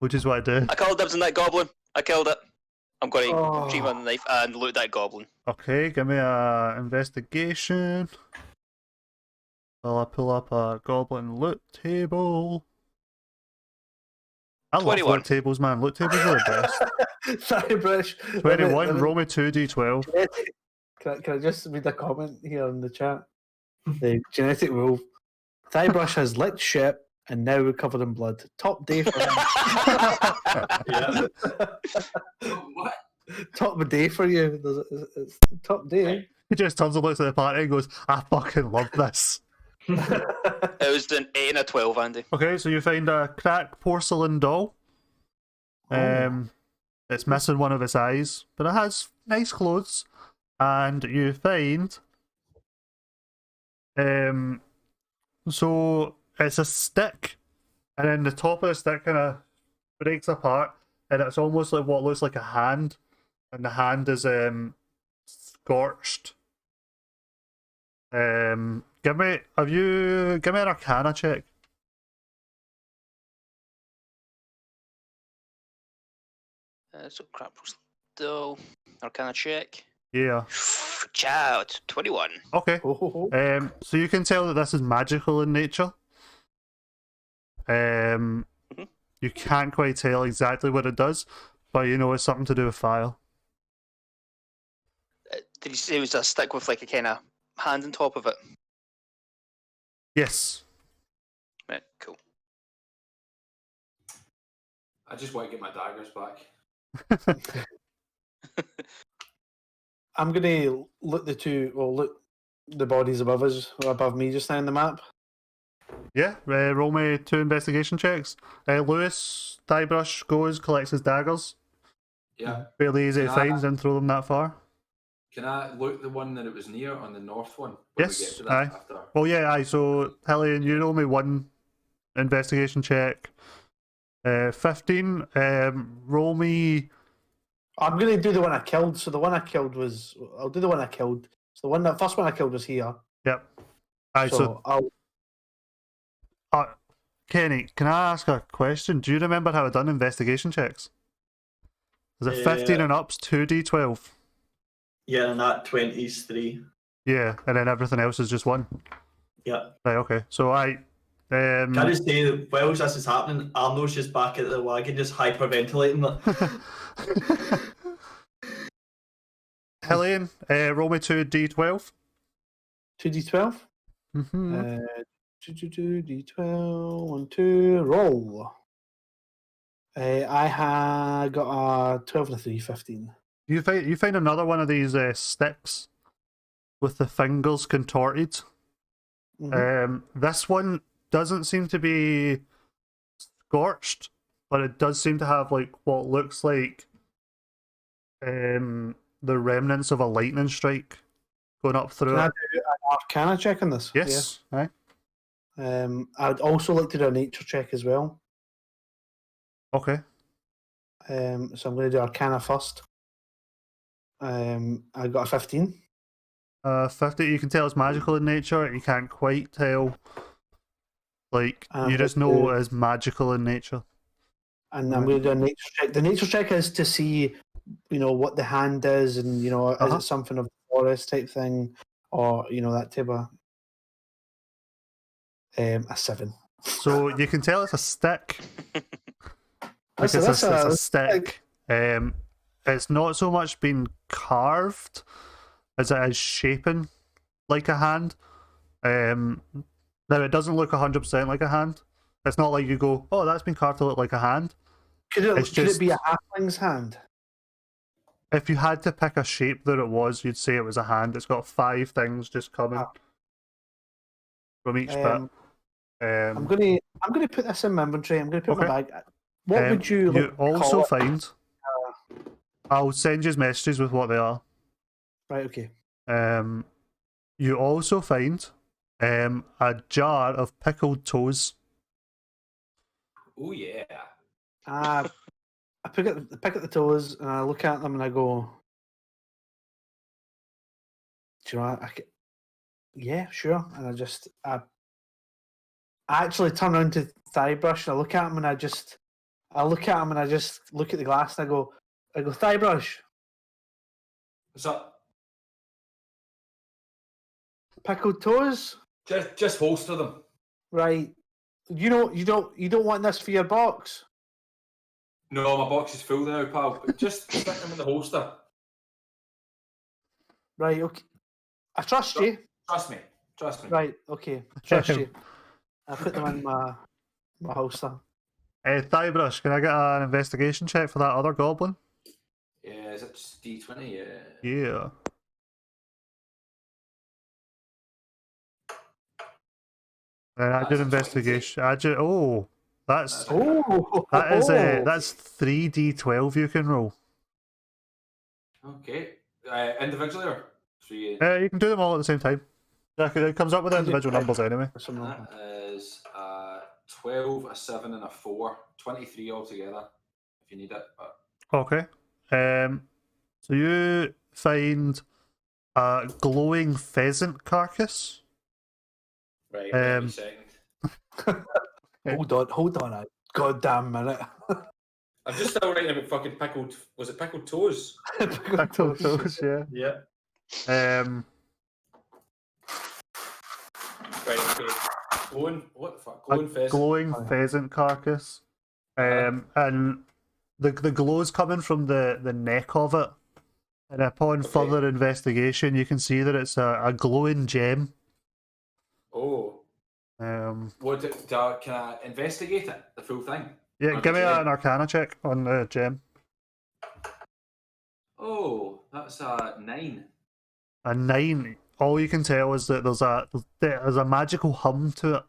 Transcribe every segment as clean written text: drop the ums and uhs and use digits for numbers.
which is what I do. I called dibs on that goblin. I killed it. I'm going to retrieve on the knife and loot that goblin. Okay, give me a investigation. While I pull up a goblin loot table. I 21. love loot tables, man. Loot tables are the best. Sorry, British. 21, roll me 2d12. Can I just read a comment here in the chat? The genetic wolf. Thighbrush has licked shit and now we're covered in blood. Top day for him. Yeah. What? Top day for you. It's top day. He just turns and looks at the party and goes, I fucking love this. It was an 8 and a 12, Andy. Okay, so you find a cracked porcelain doll. It's missing one of its eyes, but it has nice clothes. And you find so it's a stick, and then the top of the stick kind of breaks apart, and it's almost like what looks like a hand, and the hand is scorched. Give me an Arcana check. So crap, still Arcana check. Yeah. Ciao, it's 21. Okay. So you can tell that this is magical in nature. You can't quite tell exactly what it does, but you know it's something to do with fire. Did you say it was a stick with like a kind of hand on top of it? Yes. Right, cool. I just want to get my daggers back. I'm gonna look look the bodies above us, or above me just now on the map. Yeah, roll me 2 investigation checks. Lewis, Thighbrush goes, collects his daggers. Yeah. Fairly easy to Can find, didn't throw them that far. Can I look the one that it was near on the north one? Yes, We get to that aye. after. Well, yeah, aye. So, Hellion, you roll me 1 investigation check. 15. Roll me. I'm gonna do the one I killed. So the one I killed was. I'll do the one I killed. So the first one I killed was here. Yep. Aye, So I'll. Kenny, can I ask a question? Do you remember how I done investigation checks? Is it 15 and up's 2d12? Yeah, and that 20's 3. Yeah, and then everything else is just 1. Yeah. Right, okay. So Can I just say that whilst this is happening, Arnold's just back at the wagon, just hyperventilating. Hellion, roll me 2d12. 2d12. Mm-hmm. 2d12. 1, 2. Roll. I had got a 12 and a 3, 15. You find another one of these sticks with the fingers contorted. This one doesn't seem to be scorched, but it does seem to have like what looks like the remnants of a lightning strike going up through Can I it. do an Arcana check on this? Yes. Aye. Yeah. I'd also like to do a nature check as well. Okay. So I'm going to do Arcana first. I got a 15. 50. You can tell it's magical in nature. You can't quite tell. Like you just know it is magical in nature. And I'm going to do a nature check. The nature check is to see, what the hand is, and is it something of the forest type thing, or that type of. A 7. So you can tell it's a stick. It's a stick. It's not so much been carved as it is shapen like a hand. Now it doesn't look 100% like a hand. It's not like you go, oh, that's been carved to look like a hand. Could it be a halfling's hand? If you had to pick a shape that it was, you'd say it was a hand. It's got 5 things just coming from each bit. I'm gonna put this in my inventory. I'm gonna put it in my bag. What would you You also call it? find. I'll send you messages with what they are. Right. Okay. You also find a jar of pickled toes. Oh yeah. I pick up the toes and I look at them and I go, do you know what? Yeah, sure. And I actually turn around to Thighbrush and I look at him and I I look at him and I just look at the glass and I go, thigh brush, What's up? pickled toes, Just holster them. right? You don't want this for your box, No, my box is full now, pal. But just stick them in the holster. right? Okay, I trust you, Trust me. Trust me. right? Okay, trust you. I put them in my holster. Thigh brush, can I get an investigation check for that other goblin? Yeah, is it just D20? Yeah. Yeah. I That's did a investigation. That's Oh, that's 3d12 you can roll. Okay. Individually or three? You can do them all at the same time. Yeah, it comes up with individual numbers anyway. That is 12, a 7, and a 4. 23 altogether, if you need it. But... Okay. So you find a glowing pheasant carcass. Right, wait a second. hold on a goddamn minute. I'm just still writing about fucking pickled... Was it pickled toes? Pickled toes, yeah. Yeah. Right, okay. Glowing... What the fuck? Glowing pheasant. Glowing pheasant carcass. And the glow's coming from the neck of it. And upon further investigation, you can see that it's a glowing gem. Oh. What Can I investigate it? The full thing? Yeah, give me an Arcana check on the gem. Oh, that's a 9. A 9. All you can tell is that there's a magical hum to it.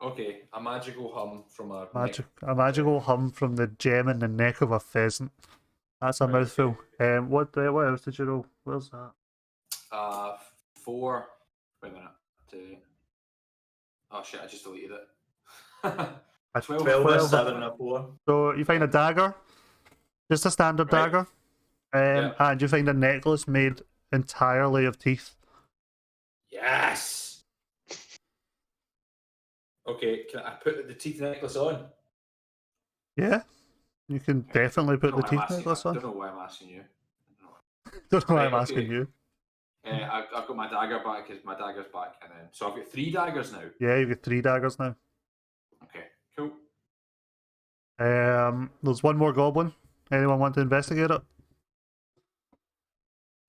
Okay, a magical hum from a A magical hum from the gem in the neck of a pheasant. That's a mouthful. What else did you roll? Where's that? 4. Wait a minute. Oh shit! I just deleted it. A 12, a 7, and a 4. So you find a dagger, just a standard dagger, and you find a necklace made entirely of teeth. Yes. Okay, can I put the teeth necklace on? Yeah, you can definitely put the teeth necklace on. I don't know why I'm asking you. Don't know why I'm asking you. I've got my dagger back because my dagger's back, and then so I've got 3 daggers now. Yeah, you've got 3 daggers now. Okay, cool. There's one more goblin. Anyone want to investigate it?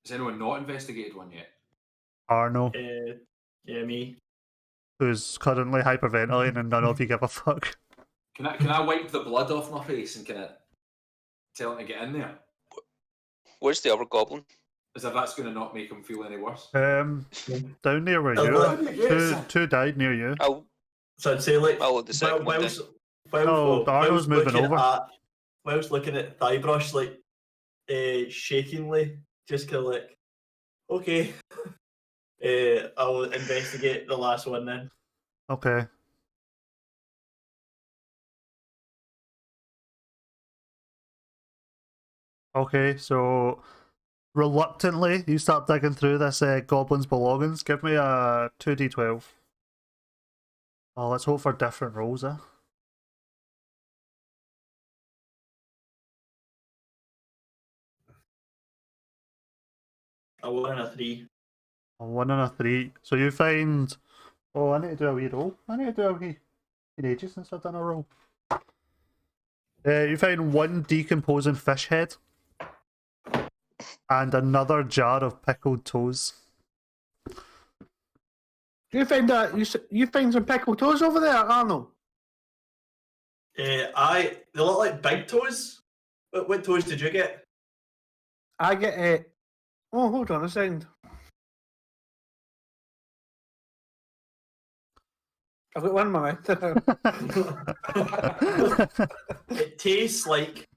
Has anyone not investigated one yet? Arno, Yeah, me. who's currently hyperventilating and none of you give a fuck. Can I wipe the blood off my face and kind of tell him to get in there? Where's the other goblin? As if that's going to not make him feel any worse. Down near where you are. Two died near you. So I'd say like I'll let the second one Arno's moving over. Whilst looking at thigh brush, like shakingly, just kind of like, okay, I'll investigate the last one then. Okay. Okay, so reluctantly, you start digging through this goblin's belongings. Give me a 2d12. Oh, let's hope for different rolls, eh? A 1 and a 3. A 1 and a 3. So you find... Oh, I need to do a wee roll. I need to do a wee... It's been ages since I've done a roll. You find 1 decomposing fish head. And another jar of pickled toes. You find that you find some pickled toes over there, Arnold? They look like big toes. What toes did you get? I get a. Oh, hold on a second. I've got one in my mouth. It tastes like.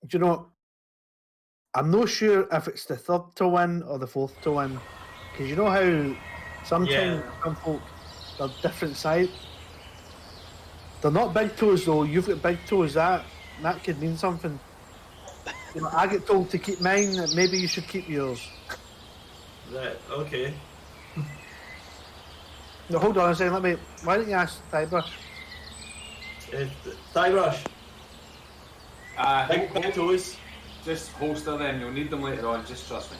Do you know? I'm not sure if it's the third to win or the fourth to win, because you know how sometimes some folk they're different size. They're not big toes though. You've got big toes. That could mean something. You know, I get told to keep mine. Maybe you should keep yours. Right. Okay. No, hold on a second. Why don't you ask Tybrush? Thigh brush. Hold- Big toes. Just holster them, you'll need them later on, just trust me.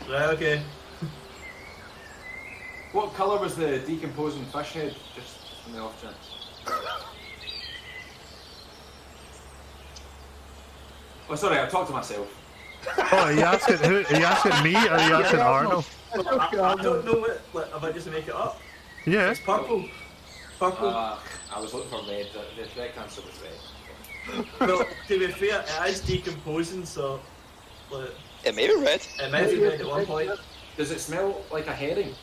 Right, okay. What colour was the decomposing fish head, just on the off chance? Oh, sorry, I've talked to myself. Oh, are you asking who? Are you asking me or are you asking Arnold? I don't know what. Like, am I just to make it up? Yeah. It's purple. Purple. I was looking for red, the correct answer was red. Well, to be fair, it is decomposing, so. Like, It may be red. it might be red at one point. Does it smell like a herring?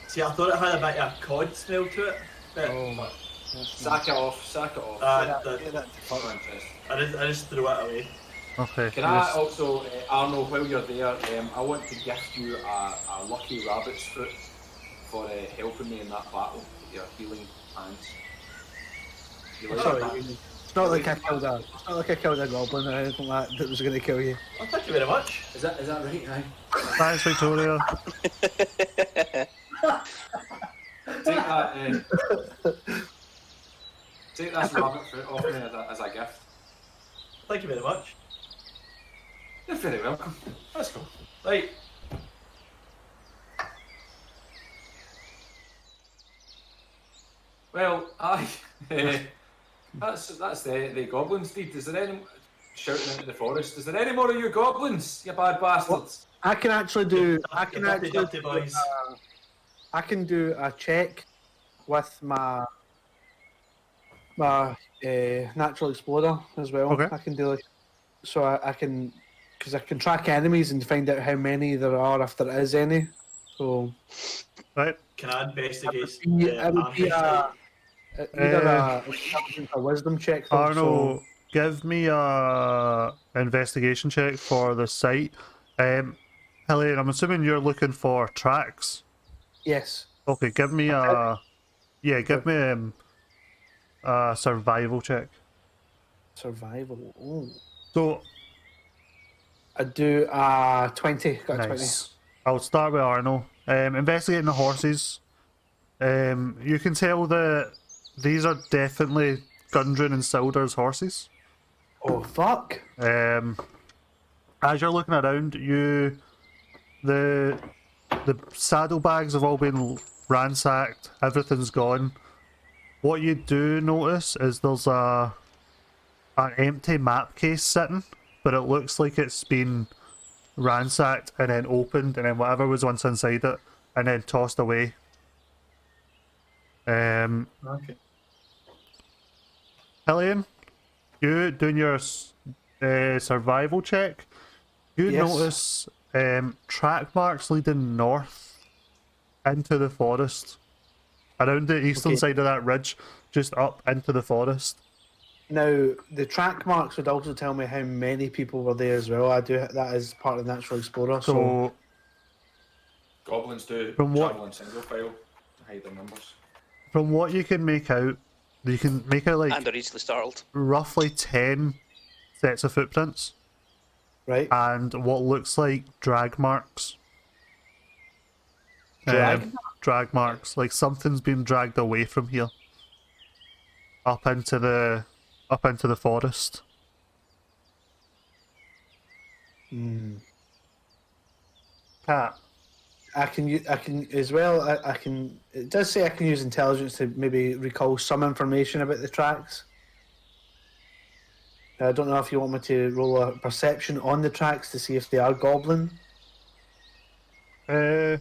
See, I thought it had a bit of cod smell to it. But Sack it off, sack it off. that- Not interested. I just threw it away. Okay. Can I also, Arno, while you're there, I want to gift you a lucky rabbit's foot for helping me in that battle with your healing hands. You like Sorry, that? it's not like I killed a goblin or anything like that was going to kill you. Oh, thank you very much. Is that right? Right. Thanks, Victoria. Take that. Take this rabbit foot off me as a gift. Thank you very much. You're very welcome. Let's go. Right. Well, aye. That's the goblins' deed. Is there any shouting into the forest? Is there any more of you goblins? You bad bastards. I can actually do. Dirty boys. I can do a check with my natural explorer as well. Okay. I can do like so I can because I can track enemies and find out how many there are if there is any. So Right. Can I investigate? it would be either a intelligence or wisdom check. Though, Arno, so give me a investigation check for the site. Helene, I'm assuming you're looking for tracks. yes. Okay, give me a survival check. Survival. Ooh. So I do 20. Got a 20. nice. I'll start with Arno. Investigating the horses. You can tell that these are definitely Gundren and Sildar's horses. Oh fuck! As you're looking around, the saddlebags have all been ransacked. Everything's gone. What you do notice is there's an empty map case sitting, but it looks like it's been ransacked and then opened, and then whatever was once inside it, and then tossed away. Okay. Helene, you doing your survival check, you Yes. notice track marks leading north into the forest, around the eastern Okay. side of that ridge, just up into the forest. Now the track marks would also tell me how many people were there as well. I do that as part of Natural Explorer. So So Goblins do From what- travel in single file to hide their numbers. from what you can make out like And are easily startled. roughly 10 sets of footprints right, and what looks like drag marks. Drag? Drag marks, like something's been dragged away from here, up into the forest. Cat. I can as well. I can. It does say I can use intelligence to maybe recall some information about the tracks. I don't know if you want me to roll a perception on the tracks to see if they are goblin. I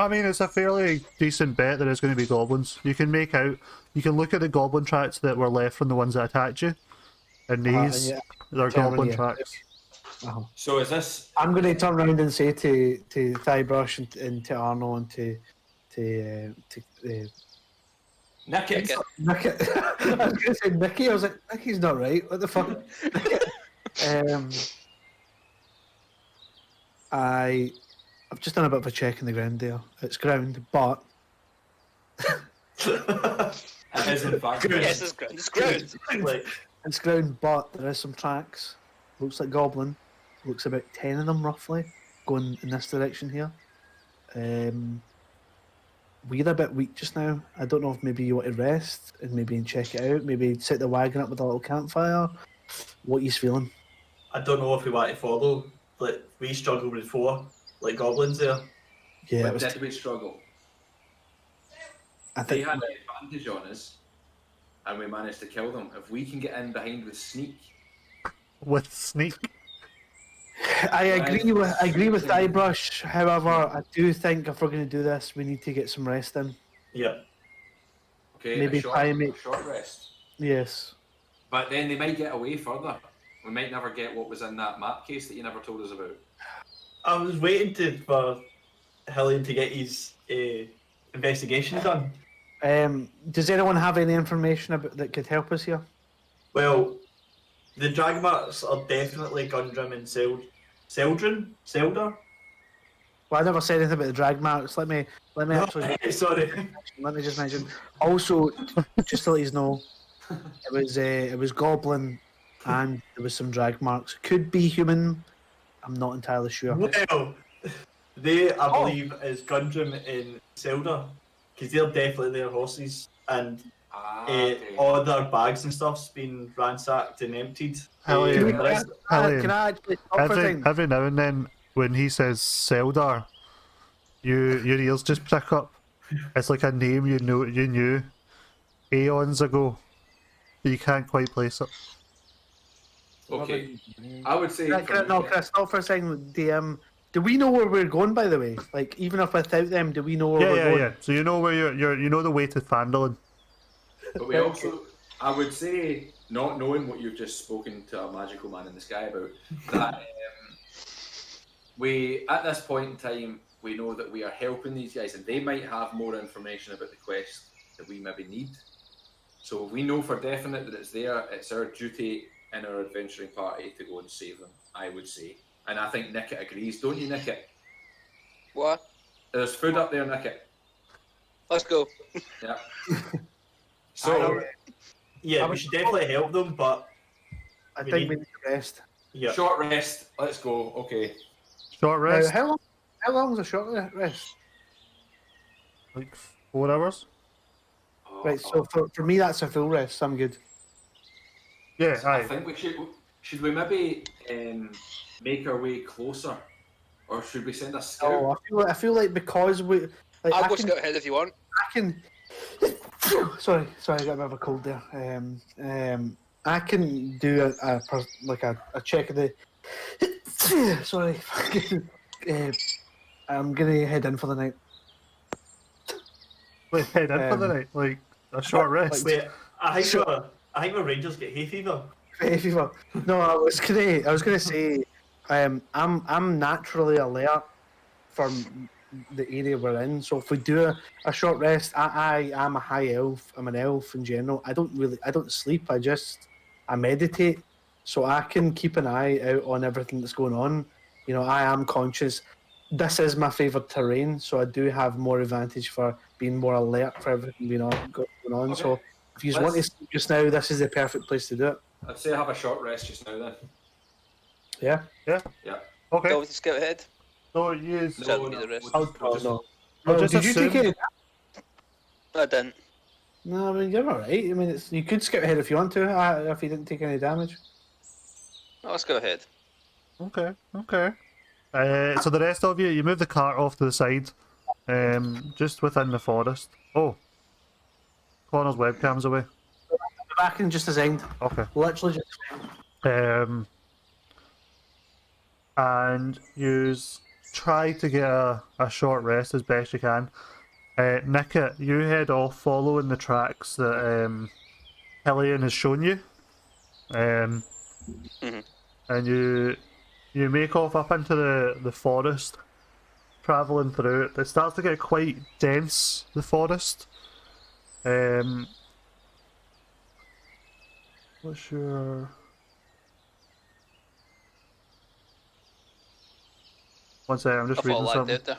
mean, it's a fairly decent bet that it's going to be goblins. You can look at the goblin tracks that were left from the ones that attacked you, and these, yeah, they're tell me, goblin yeah. tracks. So is this? I'm going to turn around and say to Thightbrush and to Arno and to Nick it. Nicky. I was going to say Nicky. I was like, Nicky's not right. What the fuck? I've just done a bit of a check in the ground there. It's ground, but It is in fact. Yes, it's ground. It's ground. Like, it's ground, but there is some tracks. Looks like goblin. Looks about 10 of them roughly going in this direction here. we're a bit weak just now. I don't know if maybe you want to rest and maybe check it out. Maybe set the wagon up with a little campfire. What he's feeling? I don't know if we want to follow. Like we struggled before, like goblins there. Yeah, But it was. did we struggle? I They think had the advantage on us, and we managed to kill them. If we can get in behind with sneak, With sneak. I agree with Yeah. Guybrush. However, I do think if we're going to do this, we need to get some rest in. Yeah. okay, Maybe a short rest. Yes. But then they might get away further. We might never get what was in that map case that you never told us about. I was waiting for Hillian to get his investigation done. Does anyone have any information about that could help us here? Well, the drag marks are definitely Gundrim and Zelda. Well, I never said anything about the drag marks. Let me actually Sorry. let me just mention. Also, just to let you know, it was goblin, and there was some drag marks. Could be human. I'm not entirely sure. Well, they, I believe, is Gundrim and Zelda, because they're definitely their horses, and Okay. all their bags and stuff's been ransacked and emptied. Hell yeah. There is- Can I actually stop for a second? Every now and then, when he says Seldar, your ears just prick up. It's like a name you knew aeons ago, but you can't quite place it. Okay. I would say. Can I stop for a second? Do we know where we're going? By the way, like even if without them, do we know where we're going? Yeah. So you know where you know the way to Phandalin. But we also, I would say, not knowing what you've just spoken to a magical man in the sky about, that we, at this point in time, we know that we are helping these guys, and they might have more information about the quest that we maybe need. So we know for definite that it's there. It's our duty in our adventuring party to go and save them, I would say. And I think Nickit agrees, don't you, Nickit? What? There's food up there, Nickit. Let's go. Yeah. So, yeah, we should definitely help them, but I We think need- we need to rest. yeah. short rest. Let's go. Okay. Short Now, rest, how long is a short rest? like 4 hours. Right. So for me, that's a full rest. So I'm good. Yeah, I aye. think we should we maybe make our way closer, or should we send a scout? Oh, I feel like because we. Like, I'll I go can, scout ahead if you want. I can. Sorry, I got a bit of a cold there. I can do a check of the. Sorry, I'm gonna head in for the night. Like head in for the night, like a short rest. Wait, I think my Rangers get hay fever. Hay fever. No, I was gonna say, I'm naturally alert from the area we're in. So if we do a short rest, I am a high elf. I'm an elf in general. I don't sleep. I meditate, so I can keep an eye out on everything that's going on. You know, I am conscious. This is my favourite terrain, so I do have more advantage for being more alert for everything going on. Okay. So if you want to sleep just now, this is the perfect place to do it. I'd say have a short rest just now then. Yeah. Yeah. Okay, Go with the scout ahead. so you. So that'll be the rest. we'll Oh, just- no. I'll No, just did you take assume- it? I didn't. No, I mean you're all right. I mean, you could scout ahead if you want to, if you didn't take any damage. No, let's go ahead. Okay. So the rest of you move the cart off to the side, just within the forest. Oh, Connor's webcam's away. Back in just a second. Okay. Literally just. And use try to get a short rest as best you can. Nickit, you head off following the tracks that Hillian has shown you. And you make off up into the forest, travelling through it. It starts to get quite dense, the forest. What's your... One second, I'm I just thought reading I something. did there.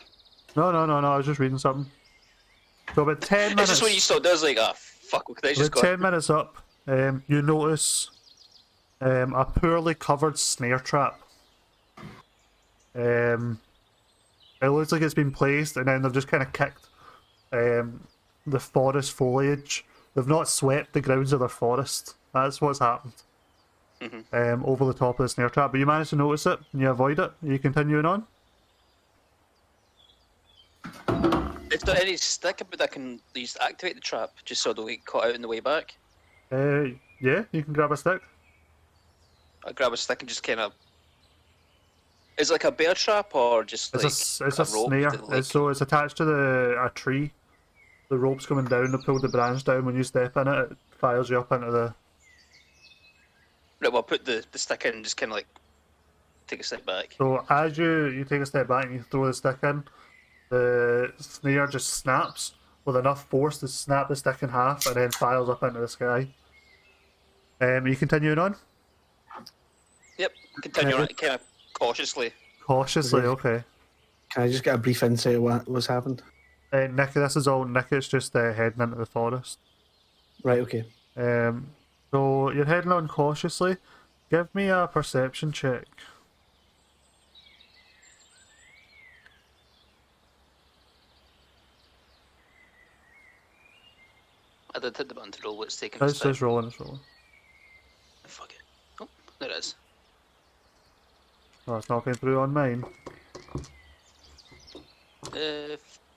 No, I was just reading something. So about 10 It's minutes... just when you stop, there's like, ah, fuck, could I just About go? 10 minutes up, you notice a poorly covered snare trap. It looks like it's been placed and then they've just kind of kicked the forest foliage. They've not swept the grounds of their forest. That's what's happened. Over the top of the snare trap, but you manage to notice it and you avoid it. Are you continuing on? Is there any stick that I can use to activate the trap, just so I don't get caught out on the way back? Yeah, you can grab a stick. I grab a stick and just kind of. Is it like a bear trap or just like It's a rope snare. that, like... So it's attached to a tree. The rope's coming down. They pull the branch down. When you step in it, it fires you up into the. Right, well, I'll put the stick in and just kind of like take a step back. So as you take a step back and you throw the stick in, the snare just snaps with enough force to snap the stick in half and then fires up into the sky. Are you continuing on? Yep, continue on it kind of cautiously. Cautiously, okay. Can I just get a brief insight of what's happened? Nick, this is all Nick. It's just heading into the forest. Right, okay. So you're heading on cautiously. Give me a perception check. I did hit the button to roll, it's taking its It's time. just rolling, it's rolling. Fuck it. Oh, there it is. Oh, it's not going through on mine.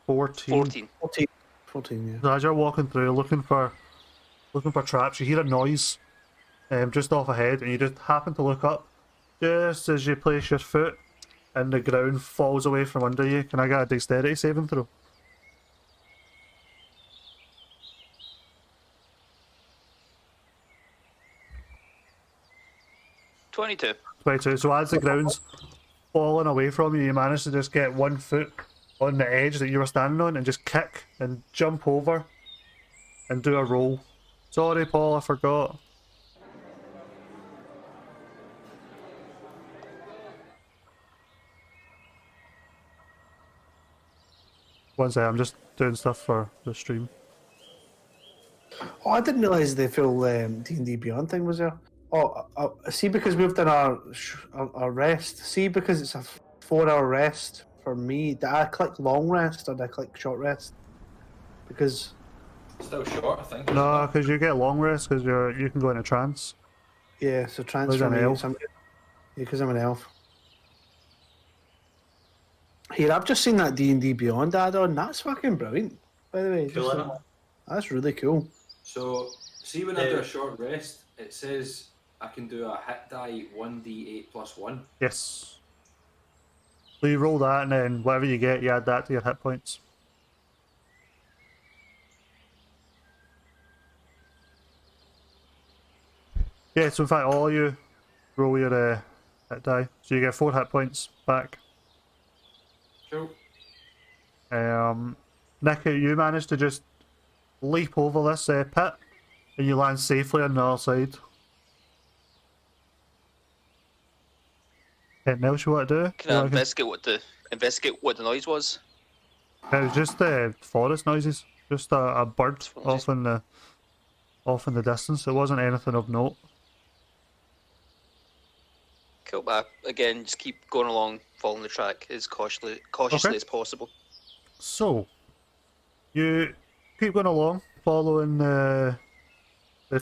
14. 14. 14, yeah. So as you're walking through, looking for traps, you hear a noise just off ahead, and you just happen to look up. Just as you place your foot, and the ground falls away from under you. Can I get a dexterity saving throw? $22. 22. So as the ground's falling away from you, you manage to just get one foot on the edge that you were standing on and just kick and jump over and do a roll. Sorry, Paul, I forgot. One second, I'm just doing stuff for the stream. Oh, I didn't realise the full D&D Beyond thing was there. Oh, see, because we've done our rest. See, because it's a 4-hour rest for me. Did I click long rest or did I click short rest? Because Still short, I think. No, because you get long rest because you can go into trance. yeah, so transfer an me. elf? So yeah, because I'm an elf. Here, I've just seen that D&D Beyond add-on. That's fucking brilliant. By the way, Cool, Just- innit? that's really cool. So, see when I do a short rest, it says I can do a hit die 1d8 plus 1. Yes. So you roll that and then whatever you get, you add that to your hit points. Yeah, so in fact all of you roll your hit die. So you get 4 hit points back. Cool. Nick, you managed to just leap over this pit and you land safely on the other side. Anything else you want to do? Can I investigate what the noise was? It was just forest noises. Just a bird off in the distance. It wasn't anything of note. Cool, but again, just keep going along, following the track as cautiously Okay. as possible. So, you keep going along, following the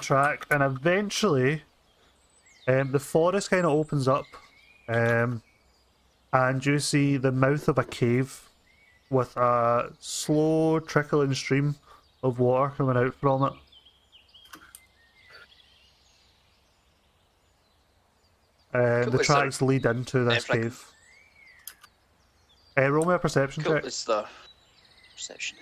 track, and eventually, the forest kind of opens up, and you see the mouth of a cave with a slow trickling stream of water coming out from it. Cool, The is tracks lead into this if I can- cave. Roll me a perception Cool, check. it's the perception.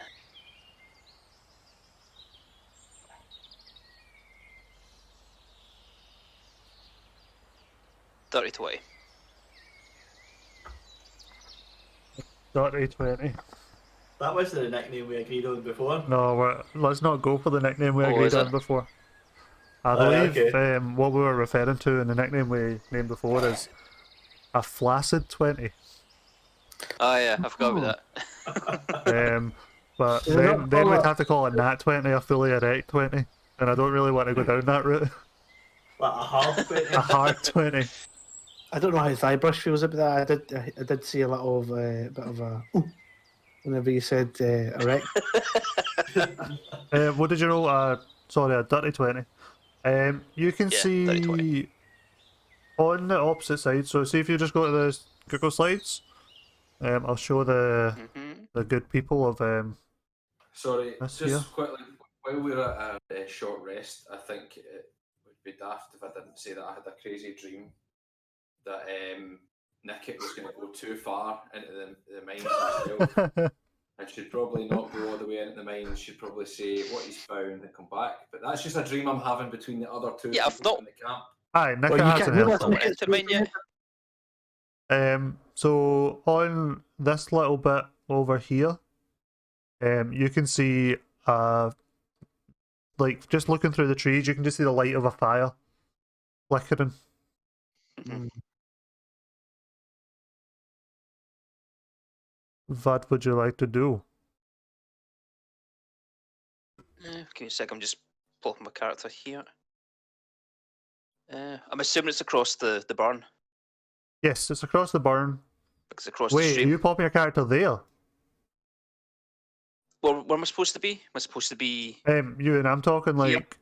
30-20. Dirty 20. That was the nickname we agreed on before. No, let's not go for the nickname we Oh, agreed is on it? before. I believe okay. what we were referring to in the nickname we named before is a flaccid 20. Oh yeah, I forgot about that. But Yeah, then we'd have to call it nat 20, a fully erect 20. And I don't really want to go down that route. Like a hard A hard 20. I don't know how Thybrush feels about that. I did see a little of bit of a whenever you said erect. What did you roll? Sorry, a dirty 20. You can Yeah, dirty 20. see on the opposite side. So see if you just go to the Google Slides. I'll show the good people of Sorry, this just here. quickly, while we're at a short rest, I think it would be daft if I didn't say that I had a crazy dream that Nickett was going to go too far into the mines himself. And should probably not go all the way into the mines. Should probably say what he's found and come back. But that's just a dream I'm having between the other two Yeah, I've people not- in the camp. Aye, Nick Well, you hasn't can't- helped Not went into mine yet. So on this little bit over here, you can see like just looking through the trees, you can just see the light of a fire flickering. What would you like to do? Give me a sec, I'm just pulling my character here. I'm assuming it's across the barn. Yes, it's across the barn. It's across the Wait, are stream. you popping a character there? Where am I supposed to be? Am I supposed to be... You and I'm talking like... Yep.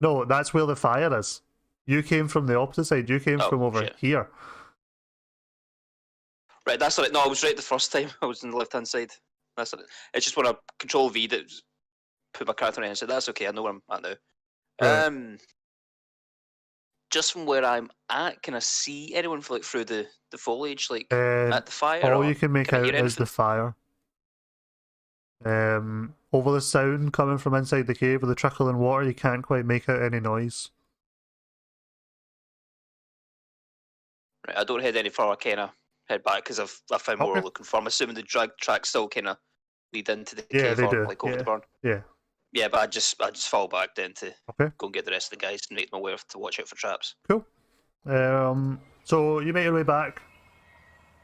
No, that's where the fire is. You came from the opposite side. You came Oh, from over shit. here. Right, that's it. No, I was right the first time. I was on the left-hand side. That's it. It's just when I Control V that put my character in and said, that's okay, I know where I'm at now. Right. Just from where I'm at, can I see anyone through the foliage, like Uh, at the fire? All or you can make I out hear is the anything? fire. Over the sound coming from inside the cave with the trickling water, you can't quite make out any noise. Right, I don't head any further. I kind of head back because I found more Okay. looking for. I'm assuming the drag tracks still kind of lead into the Yeah, cave they or do. like over Yeah. the barn. Yeah. Yeah, but I just fall back then to Okay. go and get the rest of the guys and make them aware to watch out for traps. Cool. So you make your way back,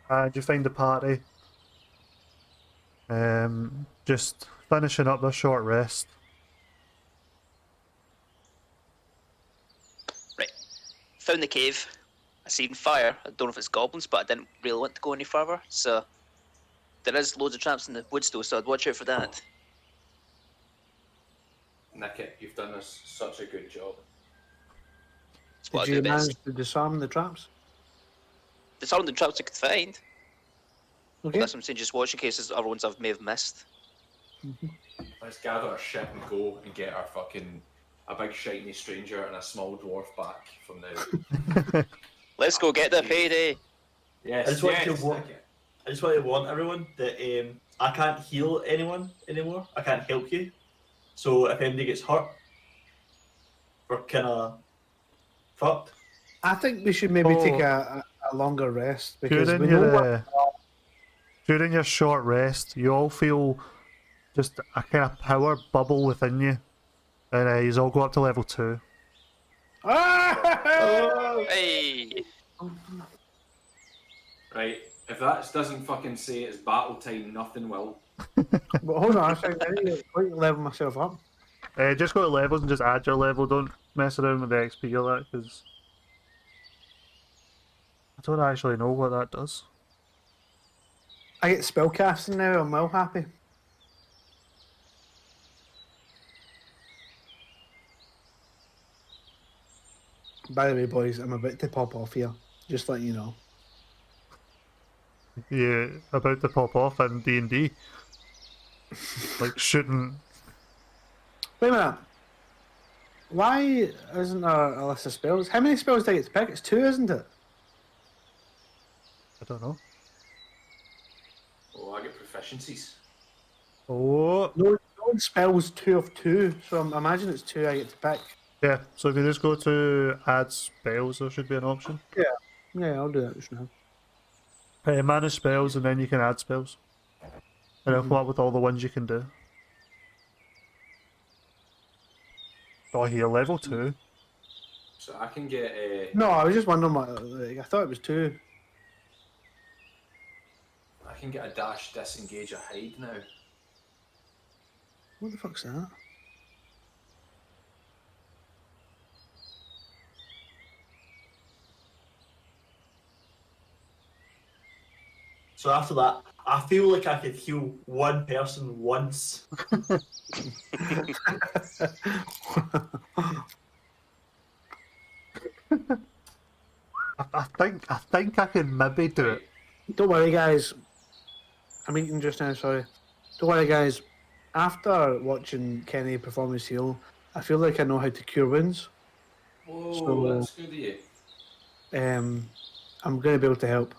and you find the party. Just finishing up their short rest. Right, found the cave. I seen fire. I don't know if it's goblins, but I didn't really want to go any further. So there is loads of traps in the woods though, so I'd watch out for that. Nickett, you've done us such a good job. That's what Did I you do best. manage to disarm the traps? There's some of the traps I could find. Okay. That's what I'm saying, just watch in case there's other ones I may have missed. Let's gather our shit and go and get our a big shiny stranger and a small dwarf back from the... Let's go get the payday. Yes, I just want yes, to warn- Nickett. I just want to warn everyone that I can't heal anyone anymore. I can't help you. So if anybody gets hurt, we're kind of fucked. I think we should maybe take Oh. a longer rest because During we know what. your during your short rest, you all feel just a kind of power bubble within you, and you all go up to level 2. Hey! Right, if that doesn't fucking say it's battle time, nothing will. But hold on, I need to quickly level myself up. Just go to levels and just add your level. Don't mess around with the XP or that, because I don't actually know what that does. I get spellcasting now. I'm well happy. By the way, boys, I'm about to pop off here. Just letting you know. Yeah, about to pop off in D&D. Like shooting. Wait a minute. Why isn't there a list of spells? How many spells do I get to pick? It's 2, isn't it? I don't know. Oh, I get proficiencies. Oh, No spells 2 of 2, so I imagine it's 2 I get to pick. yeah. So if you just go to add spells, there should be an option. Yeah, I'll do that just now. Manage spells, and then you can add spells. And it'll come up with all the ones you can do. Oh, here, level 2. So I can get No, I was just wondering what. Like, I thought it was 2. I can get a dash, disengage, a hide now. What the fuck's that? So after that, I feel like I could heal one person once. I think I can maybe do it. Don't worry, guys. I'm eating just now. Sorry. Don't worry, guys. After watching Kenny perform his heal, I feel like I know how to cure wounds. Whoa, So- that's good of you. I'm going to be able to help.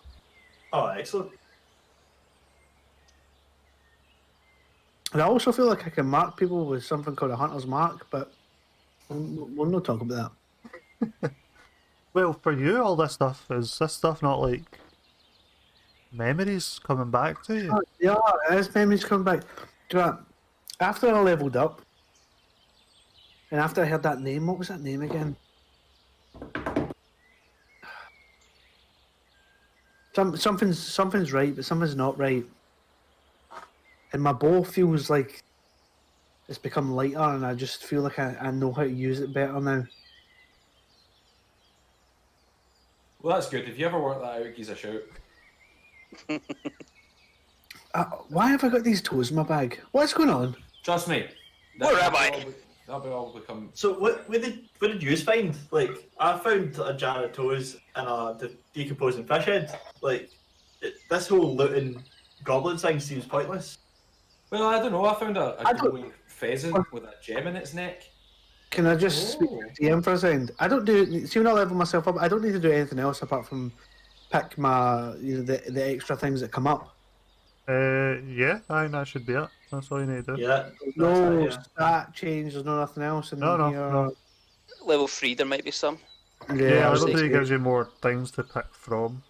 Oh, excellent. And I also feel like I can mark people with something called a hunter's mark, but we'll not talk about that. Well, for you, all this stuff, is this stuff not like memories coming back to you? Yeah, as memories come back. Do you know what? After I leveled up, and after I heard that name, what was that name again? Something's right, but something's not right. And my bow feels like it's become lighter, and I just feel like I know how to use it better now. Well, that's good. If you ever work that out, give us a shout. Why have I got these toes in my bag? What's going on? Trust me. Where am I? That'll probably come. So what did you find? Like, I found a jar of toes and a decomposing fish head. Like, this whole looting goblin thing seems pointless. Well, I don't know. I found a I don't- glowing pheasant with a gem in its neck. Can I just speak Oh. to DM for a second? I don't do. See, when I level myself up, I don't need to do anything else apart from pick my the extra things that come up. Yeah, I think that should be it. That's all you need to do. Yeah. No that's it, stat change. There's no nothing else in No, here. no. Level 3, there might be some. Yeah, I was level 3 saying- gives you more things to pick from.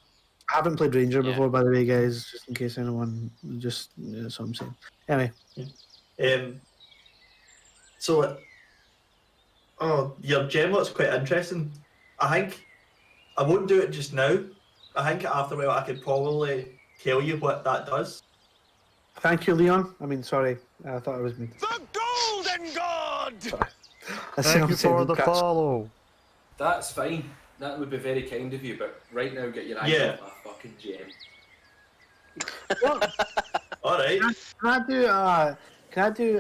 I haven't played Ranger Yeah. before, by the way, guys. Just in case anyone, that's what I'm saying. Anyway, So, your gem looks quite interesting. I think I won't do it just now. I think after a while I could probably tell you what that does. thank you, Leon. I mean, sorry, I thought I was me. The Golden God! Thank you for the follow. That's fine. That would be very kind of you, but right now get your eyes Yeah. off my fucking gem. All right. Can I do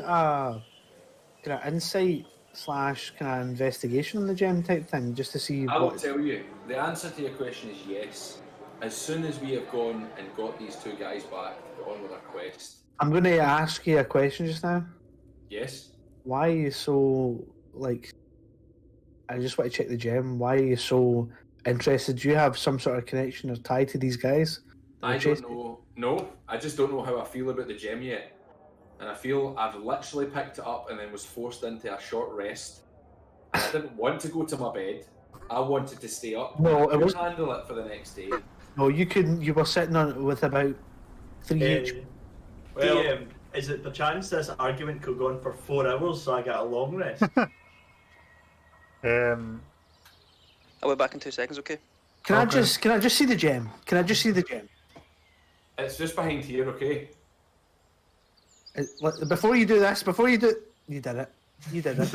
can I insight / kind of investigation on the gem type thing just to see I will what? tell you, the answer to your question is yes. As soon as we have gone and got these two guys back, got on with our quest, I'm going to ask you a question just now. yes, Why are you so like? I just want to check the gem. Why are you so interested? Do you have some sort of connection or tie to these guys? I don't know. No, I just don't know how I feel about the gem yet. And I feel I've literally picked it up and then was forced into a short rest. And I didn't want to go to my bed. I wanted to stay up. No, I it couldn't was- handle it for the next day. No, you couldn't. You were sitting on it with about 3 each. Well, is it the chance this argument could go on for 4 hours so I get a long rest? I'll be back in 2 seconds, okay? Can I just see the gem? Can I just see the gem? It's just behind here, okay? Before you do this, you did it. You did it.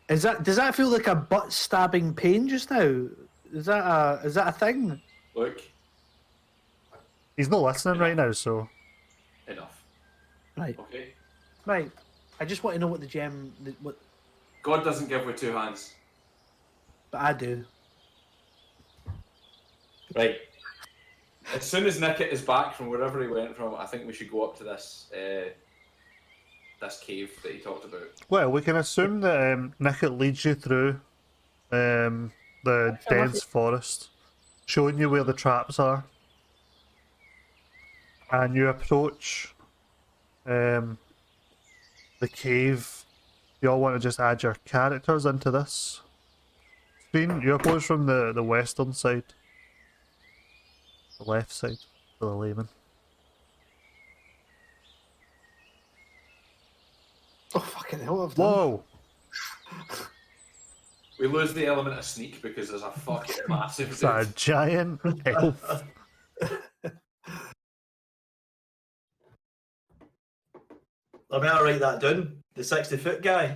Does that feel like a butt stabbing pain just now? Is that a thing? Look, He's not listening right now, so enough. Right, Okay? right. I just want to know what the gem, what, God doesn't give with two hands. but I do. Right. As soon as Nickett is back from wherever he went from, I think we should go up to this this cave that he talked about. well, we can assume that Nickett leads you through the dense forest, showing you where the traps are, and you approach the cave. You all want to just add your characters into this screen. You approach from the western side, the left side for the layman. Oh fucking hell! I've done. Whoa! We lose the element of sneak because there's a fucking massive It's a dude. giant elf. I better write that down. The 60-foot guy.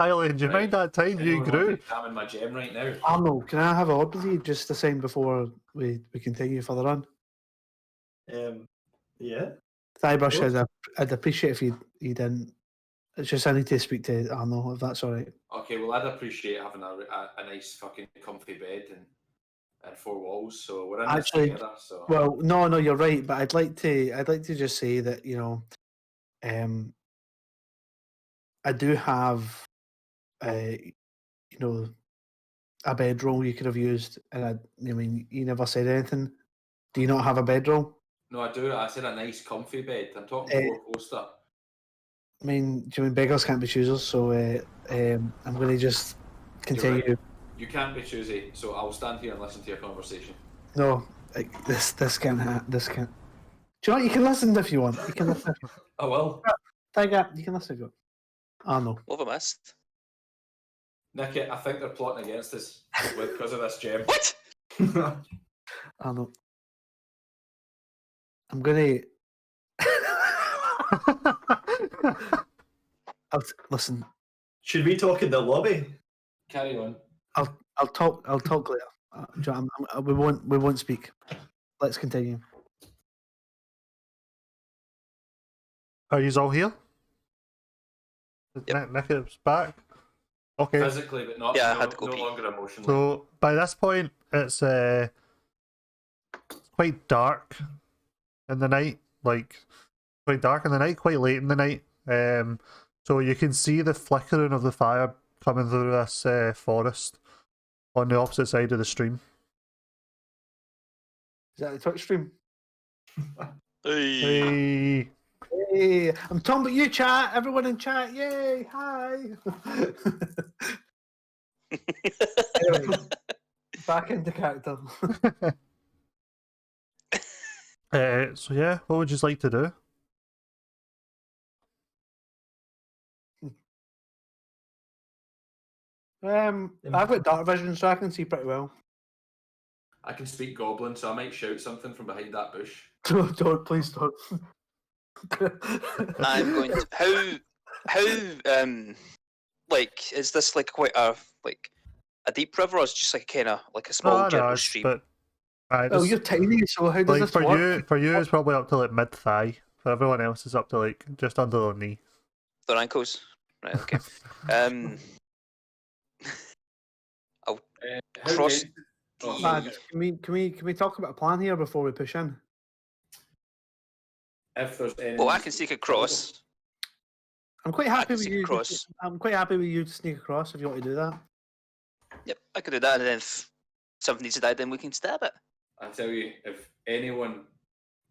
Eileen, do you mind that time you Anyone want grew? to examine my gem right now? Arnold, can I have a word with you just the same before we continue further on? Yeah. Thybrush, course. I'd appreciate if you didn't. It's just I need to speak to Arnold, if that's all right. Okay, well, I'd appreciate having a nice fucking comfy bed and four walls. So we're in Actually, this together. So Well, no, you're right, but I'd like to just say that I do have a bedroll you could have used, and I mean, you never said anything. Do you not have a bedroll? no, I do. I said a nice comfy bed. I'm talking Eh, four poster. I mean, do you mean beggars can't be choosers? So I'm going to just continue. right. You can't be choosy, so I'll stand here and listen to your conversation. No, this can't. This can't. Do you know what? You can listen if you want. You can listen. Oh well. Tiger, you can listen if you want. Arnold. What have I missed? Nicky, I think they're plotting against us because of this gem. What? Arnold. I'm gonna. Listen. Should we talk in the lobby? Carry on. I'll talk later. We won't speak. Let's continue. Are you all here? Yep. Nick is back. Okay. Physically, but not. Yeah, I no, had to go no pee. longer emotionally. So by this point, it's quite dark in the night. Like quite dark in the night, quite late in the night. So you can see the flickering of the fire coming through this forest on the opposite side of the stream. Is that the Twitch stream? Hey. Hey, I'm talking about you, chat. Everyone in chat, yay! Hi. Anyway, back into character. So yeah, what would you like to do? I've got dark vision, so I can see pretty well. I can speak goblin, so I might shout something from behind that bush. Don't, please don't. I'm going to how like is this like quite a deep river or is it just like kind of like a small gentle it's- stream? but Oh, you're tiny, so how does like this for work? you, it's probably up to like mid thigh. For everyone else, it's up to like just under their knee. Their ankles, right? Okay. How Cross dense- Oh, the- Lads, can we talk about a plan here before we push in? If there's any. Well, I can sneak across. I'm quite happy can with sneak you. across. I'm quite happy with you to sneak across if you want to do that. Yep, I could do that, and then if something needs to die, then we can stab it. I tell you, if anyone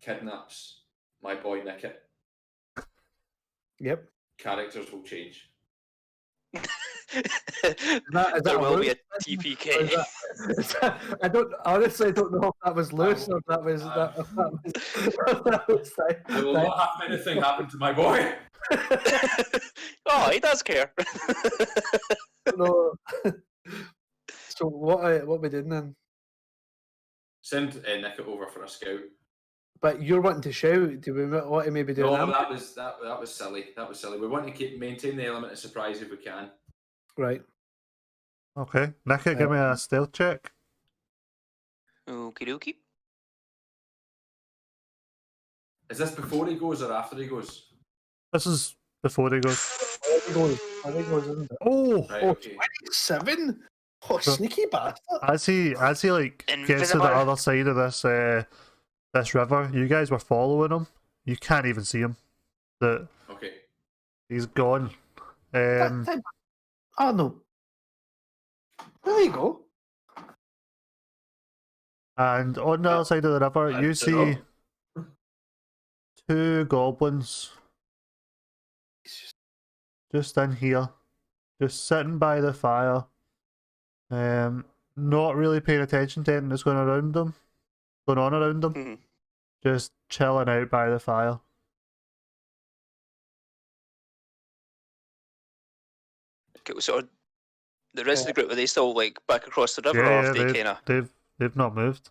kidnaps my boy Nicky, Yep. characters will change. Is that There will be a loose? Or TPK. I don't honestly don't know if that was loose or if that was I will not have anything happen to my boy. Oh, he does care. No. So what we doing then? Send Nicky over for a scout. But you're wanting to shout. Do we want to maybe do No, that? that was silly. That was silly. We want to maintain the element of surprise if we can. Right. Okay, Nicky, give me a stealth check. Okie dokie. Is this before he goes or after he goes? This is before he goes. I think it was, isn't it? Oh, Right, Oh, okay. 27? Oh, sneaky bastard. as he like gets to the Invisible. other side of this river, you guys were following him. You can't even see him. That Okay. he's gone. Oh no. There you go. And on the other side of the river, I you don't see know. two goblins just in here, just sitting by the fire, not really paying attention to anything that's going on around them, Mhm. just chilling out by the fire. Okay, so the rest of the group, are they still like back across the river, or Yeah, have they kind of? they've not moved.